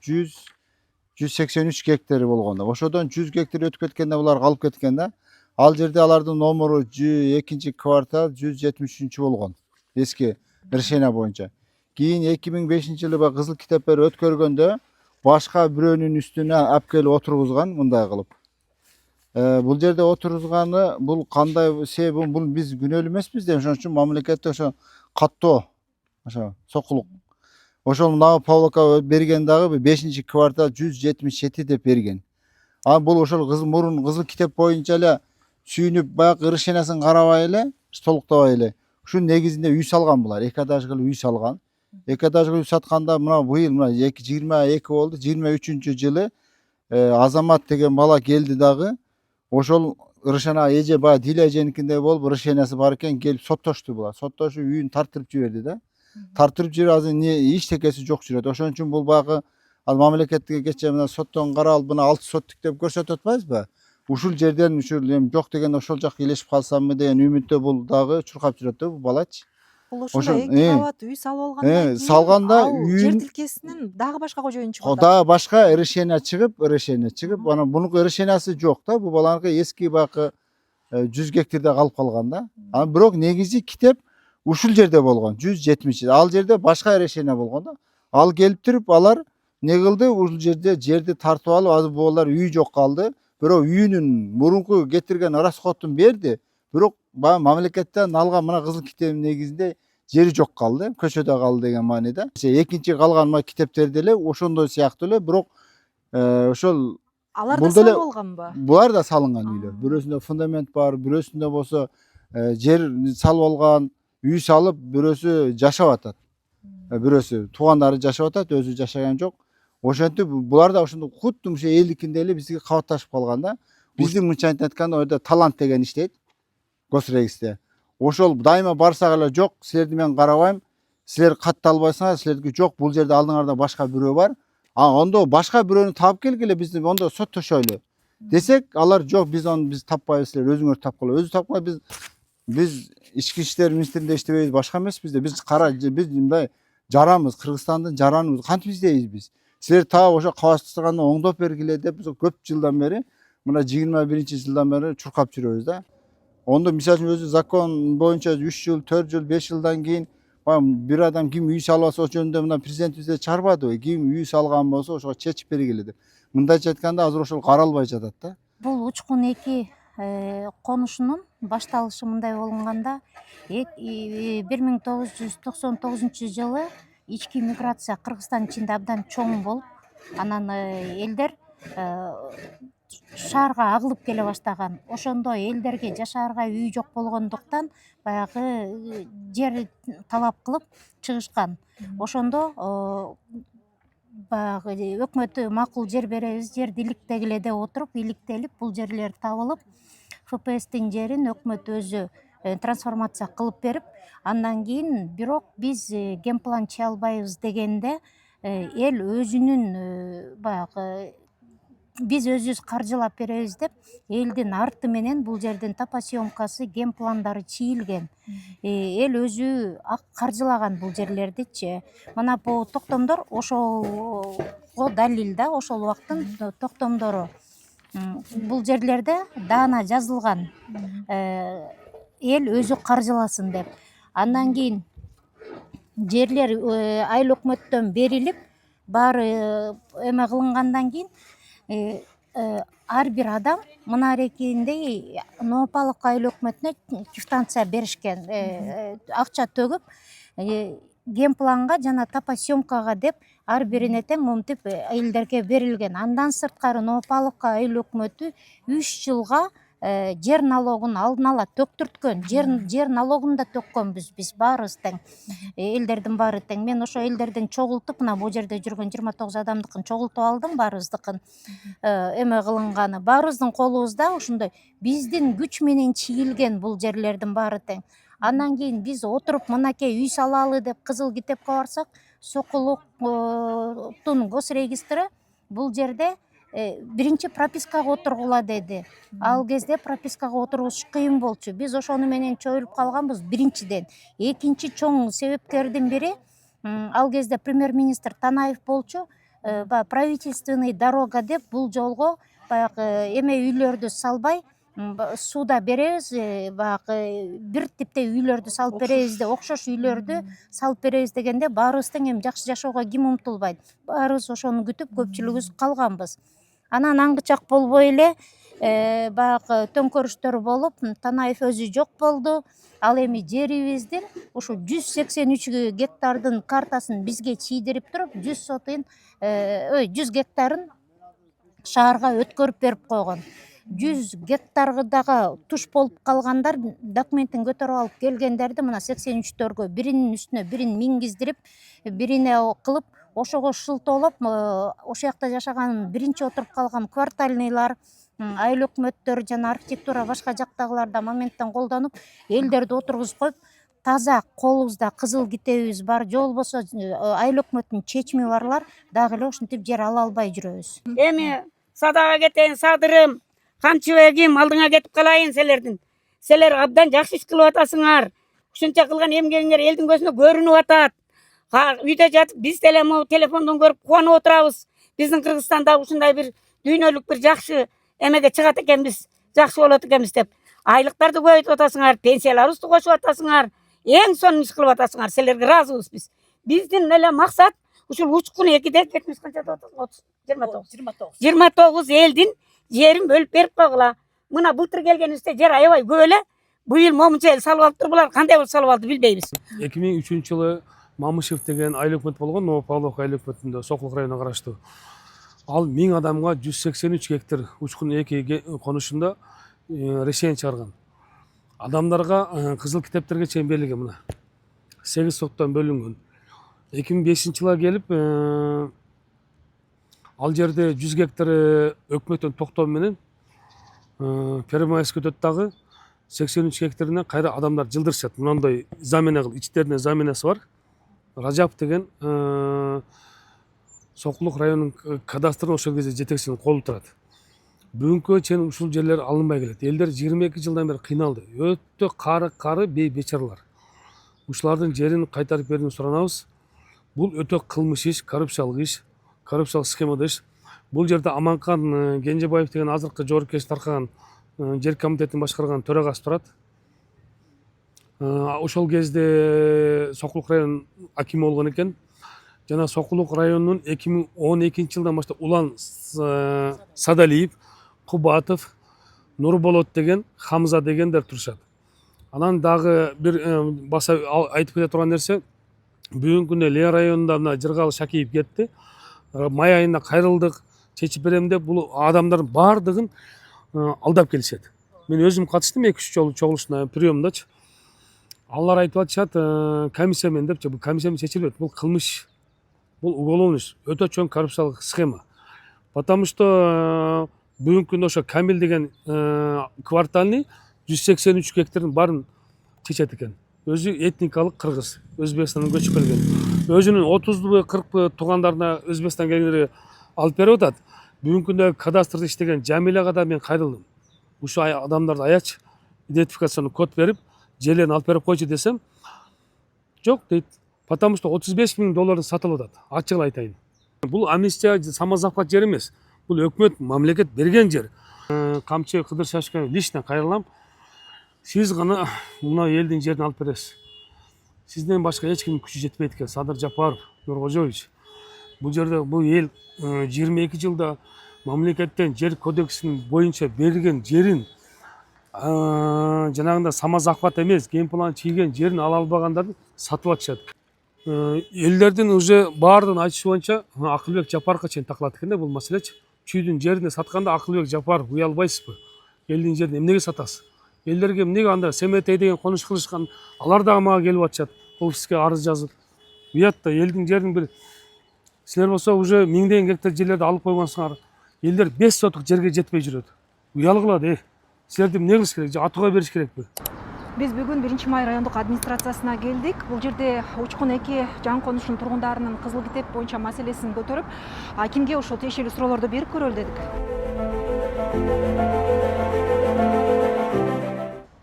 183 гектар болгон. Ошодон 100 гектар өтүп кеткенде булар калып кеткен да. Ал жерде алардын номеру 2 квартал 173 болгон. Эски решение боюнча. Кийин 2005-жылы кызыл китептер өткөргөндө башка бирөөнүн үстүнө алып келип отургузган мындай кылып. Бул жерде отургузганы бул кандай себеби, бул биз күнөөлүү эмеспиз да, ошон үчүн мамлекетте ошо каттоо, ошо сокулук. Ошол мына Павловка берген дагы 5 квартал 177 деп берген. Бул ошол мурун кызыл китеп боюнча эле сүйүнүп баягы решениясын карабай эле, толуктабай эле ушунун негизинде үй салган булар. 2 этаждык үй салган. 2 этаждык үй сатканда мына быйыл 22 болду. 23-жылы Азамат деген бала келди дагы. Ошол решение эже баягы Диле эженикиндей болуп решениясы бар экен, келип соттошту булар. Соттошуп үйүн тартырып жиберди да. Тартырып жиберип азыр эчтекеси жок жүрөт. Ошон үчүн бул баягы мамлекетке кечээ мына соттон каралып, мына 6 соттук деп көрсөтүп атпайбызбы? Ушул жерден ушул жок деген ошол жакка илешип калсамбы деген үмүттө бул дагы чуркап жүрөт да бул балачы. Бул ошондо 2 кабат үй салып алгандан кийин салганда жер тилкесинин дагы башка кожоюн чыгып атат. Дагы башка решение чыгып, анан бунун решениясы жок да. Бул баланыкы эски баягы 100 гектарда калып калган да. Анан бирок негизи китеп ушул жерде болгон, 170. Ал жерде башка решение болгон да. Ал келип туруп алар не кылды? Ушул жерди тартып алып, азыр булар үй жок калды. Бирок үйүнүн мурунку кетирген расходун берди. Бирок баягы мамлекеттен алган мына кызыл китебин негизинде жери жок калды, көчөдө калды деген мааниде. Экинчи калган мына китептерде эле ошондой сыяктуу эле, бирок ошол Алар да салып алганбы? Булар да салынган үйлөр. Бирөөсүндө фундамент бар, бирөөсүндө болсо жер салып алган, үй салып, бирөөсү жашап атат. Бирөөсү туугандары жашап атат, өзү жашаган жок. Ошентип булар да ошондо кутту ушул элдикинде эле бизге кабатташып калган да. Биздин мынча айтканда ойда талант деген иштейт. Госрегисте. Ошол дайыма барсак эле жок, силерди мен карабайм. Силер катты албайсыңар, силердики жок, бул жерде алдыңарда башка бирөө бар. Ондо башка бирөөнү таап келгиле, биз ондо соттошойлу. Десек, алар жок, биз таппайбыз, силер өзүңөр тапкыла. Өзү тапкыла, биз ички иштер министрлигинде иштебейбиз, башка эмеспиз да. Биз мындай жарамыз, Кыргызстандын жараныбыз, кантип издейбиз биз? Силер таап ошо кабатташканда оңдоп бергиле деп биз көп жылдан бери, мына 21-жылдан бери чуркап жүрөбүз да. Ондо мисалы үчүн өзү закон боюнча 3 жыл, 4 жыл, 5 жылдан кийин бир адам ким үй салбаса ошол жөнүндө мына президентибизде чыгарбадыбы? Ким үй салган болсо ошого чечип бергиле деп. Мындайча айтканда азыр ошол каралбай жатат да. Бул Учкун 2 конушунун башталышы мындай болгондо 1999-жылы ички миграция Кыргызстан ичинде абдан чоң болуп, анан элдер шаарга агылып келе баштаган. Ошондо элдерге жашаарга үй жок болгондуктан баягы жер талап кылып чыгышкан. Ошондо баягы өкмөтү макул жер беребиз, жерди иликтегиле деп отуруп, иликтелип бул жерлер табылып, ФПСтин жерин өкмөт өзү трансформация кылып берип, андан кийин бирок биз генплан чыга албайбыз дегенде эл өзүнүн баягы биз өзүбүз каржылап беребиз деп элдин арты менен бул жердин топосъемкасы, генпландары чийилген. Эл өзү каржылаган бул жерлердичи. Мына бул токтомдор ошого далил да, ошол убакыттын токтомдору. Бул жерлерде даана жазылган. Эл өзү каржыласын деп. Андан кийин жерлер айыл өкмөттөн берилип, баары эме кылынгандан кийин ар бир адам мынарекиндей Новопавловка айыл өкмөтүнө квитанция беришкен, акча төгүп, генпланга жана топосъемкага деп ар бирине тең монтип элдерге берилген. Андан сырткары Новопавловка айыл өкмөтү 3 жылга жер налогун алдын ала төктүрткөн. Жер налогун да төккөнбүз биз баарыбыз тең. Элдердин баары тең. Мен ошо элдердин чогултуп, мына бул жерде жүргөн 29 адамдыкын чогултуп алдым, баарыбыздыкын эме кылынганы. Баарыбыздын колубузда ошондой биздин күч менен чийилген бул жерлердин баары тең. Андан кийин биз отуруп мынакей үй салалы деп кызыл китепке барсак, Сокулуктун госрегистри бул жерде биринчи пропискага отургула деди. Ал кезде пропискага отургузуш кыйын болчу. Биз ошону менен чоюлуп калганбыз биринчиден. Экинчи чоң себептердин бири ал кезде премьер-министр Танаев болчу. Правительственный дорога деп бул жолго баягы эме үйлөрдү салбай сууда беребиз, баягы бир типтей үйлөрдү салып беребиз де, окшош үйлөрдү салып беребиз дегенде баарыбыз тең эми жакшы жашоого ким умтулбайт? Баарыбыз ошону күтүп көпчүлүгүбүз калганбыз. Анан аңгычак болбой эле баягы төңкөрүштөр болуп, Танаев өзү жок болду. Ал эми жерибиздин ушу 183 гектардын картасын бизге чийдирип туруп, 100 гектарын шаарга өткөрүп берип койгон. 100 гектардагы туш болуп калгандар документин көтөрүп алып келгендерди мына 83-төргө биринин үстүнө бирин мингиздирип, бирине кылып, ошого шылтоолоп, ошол жакта жашаган биринчи отуруп калган квартальныйлар, айыл өкмөттөр жана архитектура башка жактагылар да моменттен колдонуп, элдерди отургузуп коюп, таза колубузда кызыл китебибиз бар, же болбосо айыл өкмөттүн чечими барлар дагы эле ушинтип жер ала албай жүрөбүз. Эми садага кетейин, садырым, Камчыбегим, алдыңа кетип калайын силердин. Силер абдан жакшы иш кылып атасыңар. Ушунча кылган эмгегиңер элдин көзүнө көрүнүп атат. Үйдө жатып биз деле могу телефондон көрүп кубанып отурабыз. Биздин Кыргызстанда ушундай бир дүйнөлүк бир жакшы эмеге чыгат экенбиз, жакшы болот экенбиз деп. Айлыктарды көбөйтүп атасыңар, пенсияларыбызды кошуп атасыңар. Эң сонун иш кылып атасыңар. Силерге ыраазыбыз биз. Биздин эле максат ушул учкун 2де кетмиш канча деп атасың? 29 элдин жерин бөлүп берип койгула. Мына былтыр келгенибизде жер аябай көп эле. Быйыл момунча эл салып алыптыр, булар кандай болуп салып алды билбейбиз. 2003-жылы Мамышев деген айыл өкмөт болгон, Новопавловка айыл өкмөтүндө Сокулук районуна караштуу. Ал 1000 адамга 183 гектар учкун 2 конушунда решение чыгарган. Адамдарга кызыл китептерге чейин берилген мына. 8 соттон бөлүнгөн. 2005-жылы келип ал жерде 100 гектар өкмөттүн токтоо менен Первомайск өтөт дагы 83 гектарынан кайра адамдар жылдырышат. Мындай замена кылып, ичтерине заменасы бар. Ражап деген Сокулук районунун кадастрын ошол кезде жетекчисинин колу турат. Бүгүнкү чейин ушул жерлер алынбай келет. Элдер 22 жылдан бери кыйналды. Өтө кары бейбечаралар. Ушулардын жерин кайтарып берүүнү суранабыз. Бул өтө кылмыш иш, коррупциялык иш, коррупциялык схемада иш. Бул жерде Аманкан Кенжебаев деген азыркы жоопкерчилик таркаган жер комитетин башкарган төрагасы турат. Ошол кезде Сокулук районунун акими болгон экен. Жана Сокулук районунун 2012-жылдан баштап Улан Садалиев, Кубатов, Нурболот деген, Хамза дегендер турушат. Анан дагы бир баса айтып кете турган нерсе, бүгүнкү күндө Ле районунда мына Жыргалы Шакиев кетти. Май айында кайрылдык, чечип берем деп бул адамдардын баардыгын алдап келишет. Мен өзүм катыштым 2-3 жолу чогулушуна, приемдачы. Алар айтып атышат, комиссия менен депчи, бул комиссия менен чечилбейт, бул кылмыш. Бул уголовный иш, өтө чоң коррупциялык схема. Потому что бүгүнкү күндө ошо Камил деген квартальный 183 гектардын баарын чечет экен. Өзү этникалык кыргыз, Өзбекстандан көчүп келген. Өзүнүн 30-40 туугандарына Өзбекстан келгендерге алып берип атат. Бүгүнкү күндө кадастрда иштеген Жамиляга да мен кайрылдым. Ушу адамдарды аячы, идентификационный код берип, жерлерин алып берип койчу десем, жок дейт. Потому что $35,000 сатылып атат. Ачык айтайын. Бул амнистия, самозахват жер эмес. Бул өкмөт, мамлекет берген жер. Камчы Кыдыр Шашкан лично кайрылам. Сиз гана мына элдин жерин алып бересиз. Сизден башка эч кимдин күчү жетпейт экен. Садыр Жапаров, Нуркожоевич. Бул жерде бул эл 22 жылда мамлекеттен жер кодексинин боюнча берилген жерин жанагында самозахват эмес, генплан чийген жерин ала албагандарды сатып атышат. Элдердин уже баардыгын айтышы боюнча Акылбек Жапаровго чейин такылат экен да бул маселечи. Чүйдүн жерине сатканда Акылбек Жапаров уя албайсызбы? Элдин жерин эмнеге сатасыз? Элдерге эмнеге анда Семетей деген конуш кылышкан, алар дагы мага келип атышат. Бул сизге арыз жазып. Уят да элдин жерин бир силер болсо уже 1000 гектар жерлерди алып койгонсуңар. Элдер 5 сотук жерге жетпей жүрөт. Уялгыла де. Силерди эмне кылыш керек? Атууга бериш керекпи? Биз бүгүн 1-Май райондук администрациясына келдик. Бул жерде Учкун 2 жаңы конушунун тургундарынын кызыл китеп боюнча маселесин көтөрүп, акимге ошол тиешелүү суроолорду берип көрөлү дедик.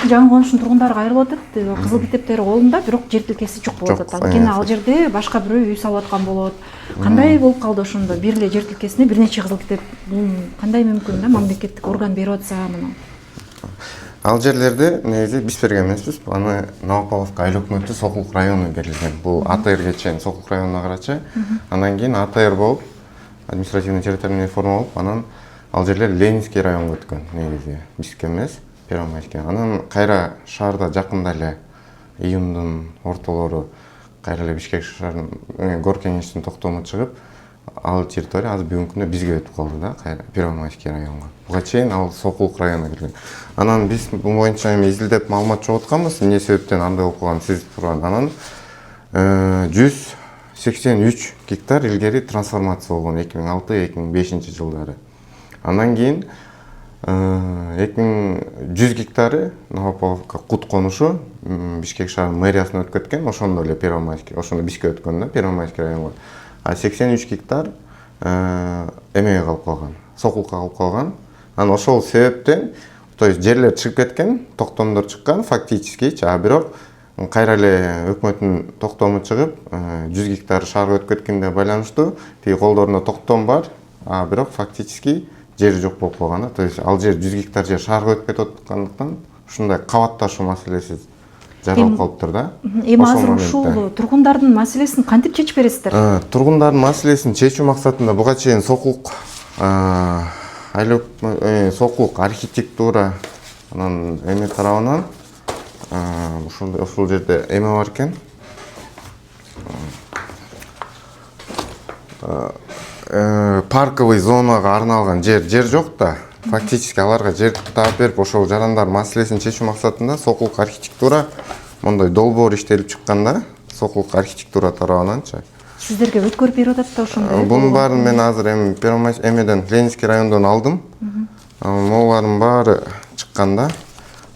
Жаңы конушунун тургундары кайрылып атат. Кызыл китептери колунда, бирок жер тилкеси жок болуп атат. Анткени ал жерде башка бирөө үй салып аткан болот. Кандай болуп калды ошондо? Бир эле жер тилкесине бир нече кызыл китеп. Бул кандай мүмкүн да мамлекеттик орган берип атса мына? Ал жерлерди негизи биз берген эмеспиз. Аны Новополоцк айыл өкмөтү Сокулук району берилген. Бул АТРге чейин Сокулук районуна карачы. Андан кийин АТР болуп, административный территориальный реформа болуп, анан ал жерлер Ленинский районго өткөн негизи. Бизге эмес, Первомайский. Анан кайра шаарда жакында эле июндун ортолору кайра эле Бишкек шаарынын Гор кеңештин токтому чыгып, ал территория азыр бүгүнкү күндө бизге өтүп калды да, кайра Первомайский районго. Буга чейин ал Сокулук районуна келген. Анан биз бул боюнча эми изилдеп маалымат чогулуп атканбыз, эмне себептен андай болуп калган сиз турган. Анан 183 гектар илгери трансформация болгон 2006-2005 жылдары. Андан кийин 2100 гектары Новополоцкка кут конушу Бишкек шаарынын мэриясына өтүп кеткен, ошондо эле Первомайский, ошондо бизге өткөн да, Первомайский районго. А 83 гектар эмеге калып калган, Сокулукка калып калган. Анан ошол себептен, то есть жерлер чыгып кеткен, токтомдор чыккан фактически, а бирок кайра эле өкмөттүн токтому чыгып, 100 гектар шаарга өтүп кеткенге байланыштуу тиги колдорунда токтом бар, а бирок фактически жери жок болуп калган. То есть ал жер 100 гектар жер шаарга өтүп кетип аткандыктан ушундай кабатташуу маселеси жаралып калыптыр да. Эми азыр ушул тургундардын маселесин кантип чечип бересиздер? Тургундардын маселесин чечүү максатында буга чейин Сокулук Сокулук архитектура анан эме тарабынан ушул жерде эме бар экен. Парковый зонага арналган жер жок да. Фактически аларга жер таап берип, ошол жарандар маселесин чечүү максатында Сокулук архитектура мондай долбоор иштелип чыкканда, Сокулук архитектура тарабынанчы. Сиздерге өткөрүп берип атат да ошондой. Бунун баарын мен азыр эми Первомайский эмеден Ленинский райондон алдым. Могулардын баары чыкканда.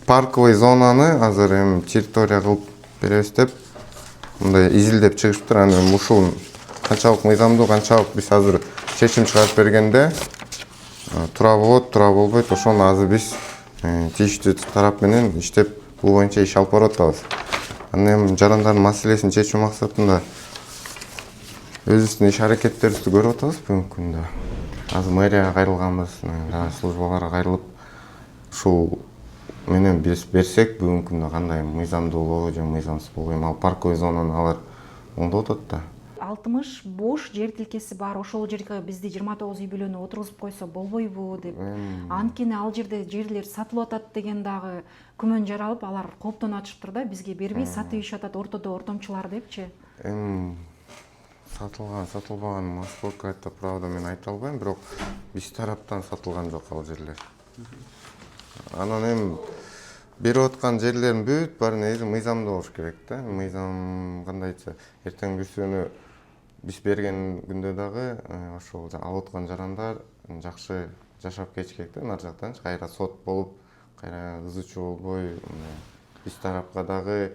Парковый зонаны азыр эми территория кылып беребиз деп мындай изилдеп чыгышыптыр. Анан ушул канчалык мыйзамдуу, канчалык биз азыр чечим чыгарып бергенде тура болот, тура болбойт, ошону азыр биз тийиштүү тарап менен иштеп бул боюнча иш алып барып атабыз. Анан эми жарандардын маселесин чечүү максатында өзүбүздүн иш аракеттерибизди көрүп атабыз бүгүнкү күндө. Азыр мэрияга кайрылганбыз, службаларга кайрылып, ушул менен берсек бүгүнкү күндө кандай мыйзамдуулугу же мыйзамсыз болбойм. Ал парковый зонаны алар оңдоп атат да. 60 бош жер тилкеси бар. Ошол жерге бизди 29 үй бүлөнү отургузуп койсо болбойбу деп. Анткени ал жерде жерлер сатылып атат деген дагы күмөн жаралып, алар кооптонуп атышыптыр да, бизге бербей сатып ийишип атат ортодо ортомчулар депчи. Сатылган, сатылбаган насколько это правда мен айта албайм, бирок биз тараптан сатылган жок ал жерлер. Анан эми берип аткан жерлердин бүт баары негизи мыйзамдуу болуш керек да. Мыйзам кандай айтса, эртең бүрсөнү биз берген күндө дагы ошол алып аткан жарандар жакшы жашап кетиш керек да. Нар жактан кайра сот болуп, кайра ызы чуу болбой, биз тарапка дагы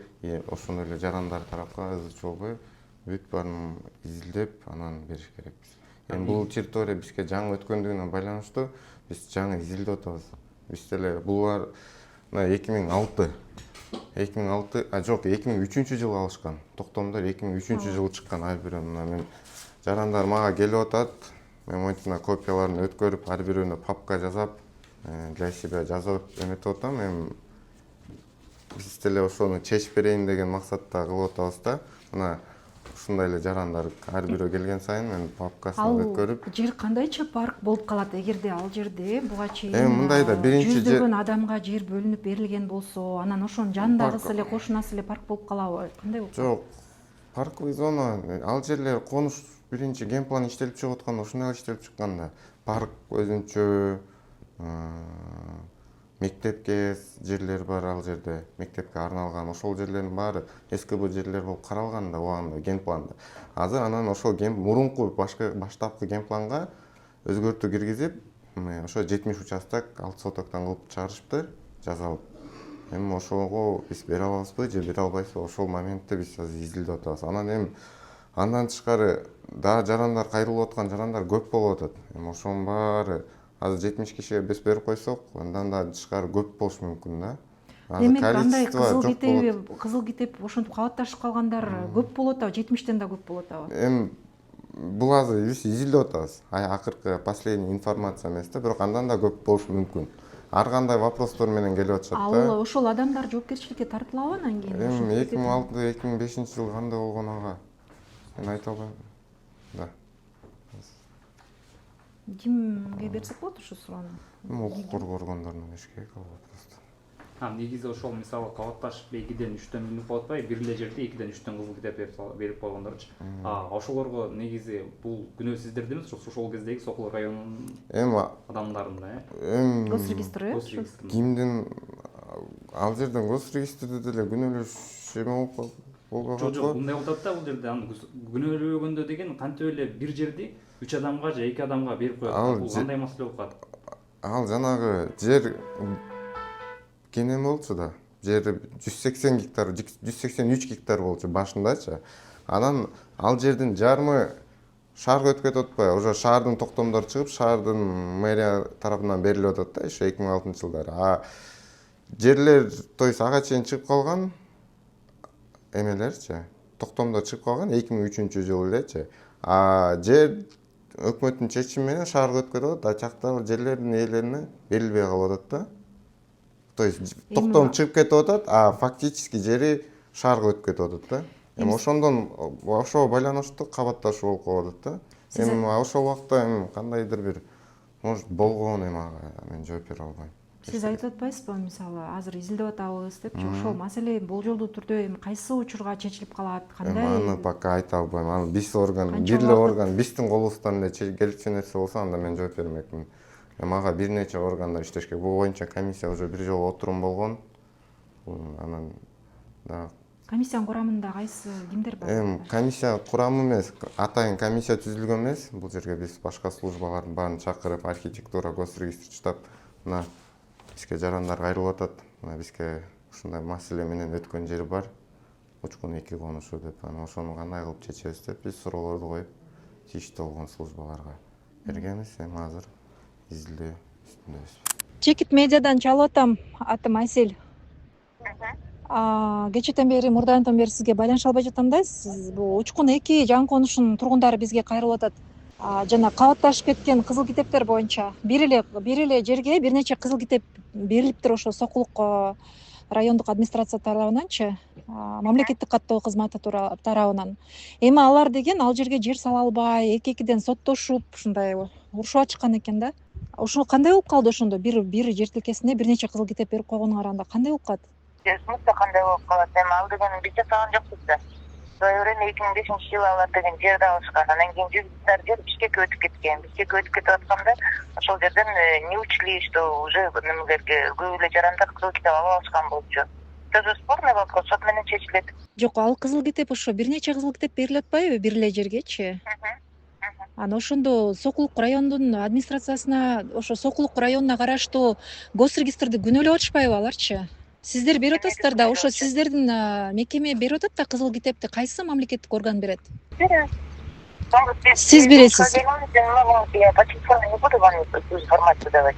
ошондой эле жарандар тарапка ызы чуу болбой, бүт баарын изилдеп анан бериш керекпиз. Эми бул территория бизге жаңы өткөндүгүнө байланыштуу биз жаңы изилдеп атабыз. Биз деле бул бар 2006, жок 2003 жылы алышкан. Токтомдор 2003 жылы чыккан ар бирөөнү. Мен жарандар мага келип атат. Мен монтина копияларын өткөрүп, ар бирөөнө папка жасап, для себя жазып эметип атам. Эми биз деле ошону чечип берейин деген максатта кылып атабыз да. Мына ушундай эле жарандар ар бирөө келген сайын мен папкасын өткөрүп. Ал жер кандайча парк болуп калат эгерде ал жерде буга чейин мындай да биринчи жүздөгөн адамга жер бөлүнүп берилген болсо, анан ошонун жанындагысы эле кошунасы эле парк болуп калабы? Кандай болот? Жок. Парковый зона ал жерлер конуш биринчи генплан иштелип чыгып атканда ушундай иштелип чыккан да. Парк өзүнчө мектепке жерлер бар ал жерде, мектепке арналган. Ошол жерлердин баары СКБ жерлер болуп каралган да убагында генпланда. Азыр анан ошол мурунку баштапкы генпланга өзгөртүү киргизип, ошо 70 участок 6 сотоктон кылып чыгарышыптыр, жазалып. эми ошого биз бере алабызбы же бере албайбызбы, ошол моментте биз азыр изилдеп атабыз. Анан эми андан тышкары дагы жарандар, кайрылып аткан жарандар көп болуп атат. Эми ошонун баары азыр 70 кишиге биз берип койсок, андан да тышкары көп болушу мүмкүн да. Демек андай кызыл китеп ошентип кабатташып калгандар көп болот атабы, 70тен да көп болот атабы. Эми бул азыр биз изилдеп атабыз. Акыркы последний информация эмес да, бирок андан да көп болушу мүмкүн. Ар кандай вопростор менен келип атышат да. Ал ошол адамдар жоопкерчиликке тартылабы анан кийин? Эми 2006-2005 жылы кандай болгон ага мен айта албайм. Да. Кимге берсек болот ушул суроону? Укук коргоо органдарына бериш керек ал вопросту. Негизи ошол мисалы кабатташып 2ден 3төн минут болуп атпайбы, бир эле жерде 2ден 3төн кызыл китеп берип койгондорчу. Ошолорго негизи бул күнөө сиздерде эмес, ошол кездеги Сокулук районунун адамдарында, Эми госрегистры, кимдин ал жерден госрегистрде деле күнөөлөш эме болуп калат. Жок, мындай болуп атат да, бул жерде күнөөлөгөндө деген кантип эле бир жерди 3 адамга же 2 адамга берип коет. Бул кандай маселе болуп калат? Ал жанагы жер кене болчу да. Жери 180 гектар, 183 гектар болчу башындачы. Анан ал жердин жарымы шаарга өтүп кетип атпайбы? Уже шаардын токтомдору чыгып, шаардын мэрия тарафынан берилип атат да, ошо 2006-жылдары. Жерлер, то есть ага чейин чыгып калган эмелерчи, токтомдор чыгып калган 2003-жылы элечи. Жер өкмөттүн чечими менен шаарга өтүп кетип атат, ачактагы жерлердин ээлерине берилбей калып атат да. То есть токтом чыгып кетип атат, фактически жери шаарга өтүп кетип атат да. Эми ошондон ошого байланыштуу кабатташуу болуп калып атат да. Эми ошол убакта эми кандайдыр бир может болгон эми мен жооп бере албайм. Сиз айтып атпайсызбы, мисалы, азыр изилдеп атабыз депчи, ошол маселе болжолдуу түрдө эми кайсы учурга чечилип калат, кандай? Аны пока айта албайм. Аны биз орган, бир эле орган, биздин колубуздан эле келчү нерсе болсо анда мен жооп бермекмин. Эми ага бир нече органдар иштеш керек. Бул боюнча комиссия уже бир жолу отурум болгон. Анан да. Комиссиянын курамында кайсы кимдер бар? Эми комиссия курамы эмес, атайын комиссия түзүлгөн эмес. Бул жерге биз башка службалардын баарын чакырып, архитектура, госрегистр штаб мына бизге жарандар кайрылып атат. Мына бизге ушундай маселе менен өткөн жери бар. Учкун 2 конушу деп, анан ошону кандай кылып чечебиз деп биз суроолорду коюп, тийиштүү болгон службаларга бергенбиз. Эми азыр изилдөө үстүндөбүз. Чекит медиадан чалып атам, атым Айсель. Кечээден бери, мурдайдан бери сизге байланыша албай жатам да. Сиз бул Учкун 2 жаңы конушунун тургундары бизге кайрылып атат. Жана кабатташып кеткен кызыл китептер боюнча бир эле жерге бир нече кызыл китеп берилиптир ошо Сокулук райондук администрация тарабынанчы, мамлекеттик каттоо кызматы тарабынан. Эми алар деген ал жерге жер сала албай, эки-экиден соттошуп, ушундай урушуп атышкан экен да. Ошо кандай болуп калды ошондо? Бир жер тилкесине бир нече кызыл китеп берип койгонун караганда кандай болуп калат? Смысл кандай болуп калат? Эми ал деген биз жасаган жокпуз да. Свое время 2005-жылы алар деген жерди алышкан. Анан кийин 100 гектар жер Бишкекке өтүп кеткен. Бишкекке өтүп кетип атканда ошол жерден не учли, что уже немелерге көп эле жарандар кызыл китеп алып алышкан болчу. Это же спорный вопрос, сот менен чечилет. Жок, ал кызыл китеп ошо бир нече кызыл китеп берилип атпайбы бир эле жергечи? Анан ошондо Сокулук районунун администрациясына, ошо Сокулук районуна караштуу госрегистрди күнөөлөп атышпайбы аларчы? Сиздер берип атасыздар да, ошо сиздердин мекеме берип атат да кызыл китепти кайсы мамлекеттик орган берет? Сиз бересиз. Я по телефону не буду вам информацию давать.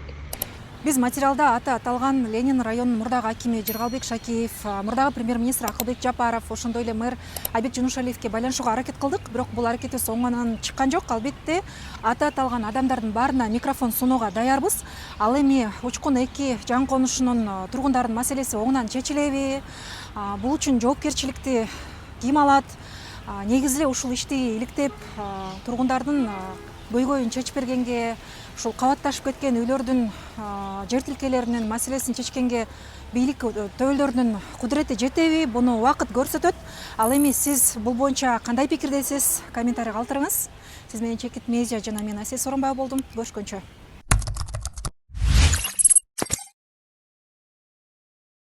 Биз материалда аты аталган Ленин районунун мурдагы акими Жыргалбек Шакиев, мурдагы премьер-министр Акылбек Жапаров, ошондой эле мэр Айбек Жунушалиевке байланышууга аракет кылдык, бирок бул аракетибиз оңунан чыккан жок. Албетте аты аталган адамдардын баарына микрофон сунууга даярбыз. Ал эми Учкун 2 жаңы конушунун тургундарынын маселеси оңунан чечилеби? Бул үчүн жоопкерчиликти ким алат? Негизи эле ушул ишти иликтеп тургундардын көйгөйүн чечип бергенге, ушул кабатташып кеткен үйлөрдүн жер тилкелеринин маселесин чечкенге бийлик өкүлдөрүнүн кудурети жетеби? Буну убакыт көрсөтөт. Ал эми сиз бул боюнча кандай пикирдесиз? Комментарий калтырыңыз. Сиз менен Чекит медиа жана мен Айсель Сооронбаева болдум. Көрүшкөнчө.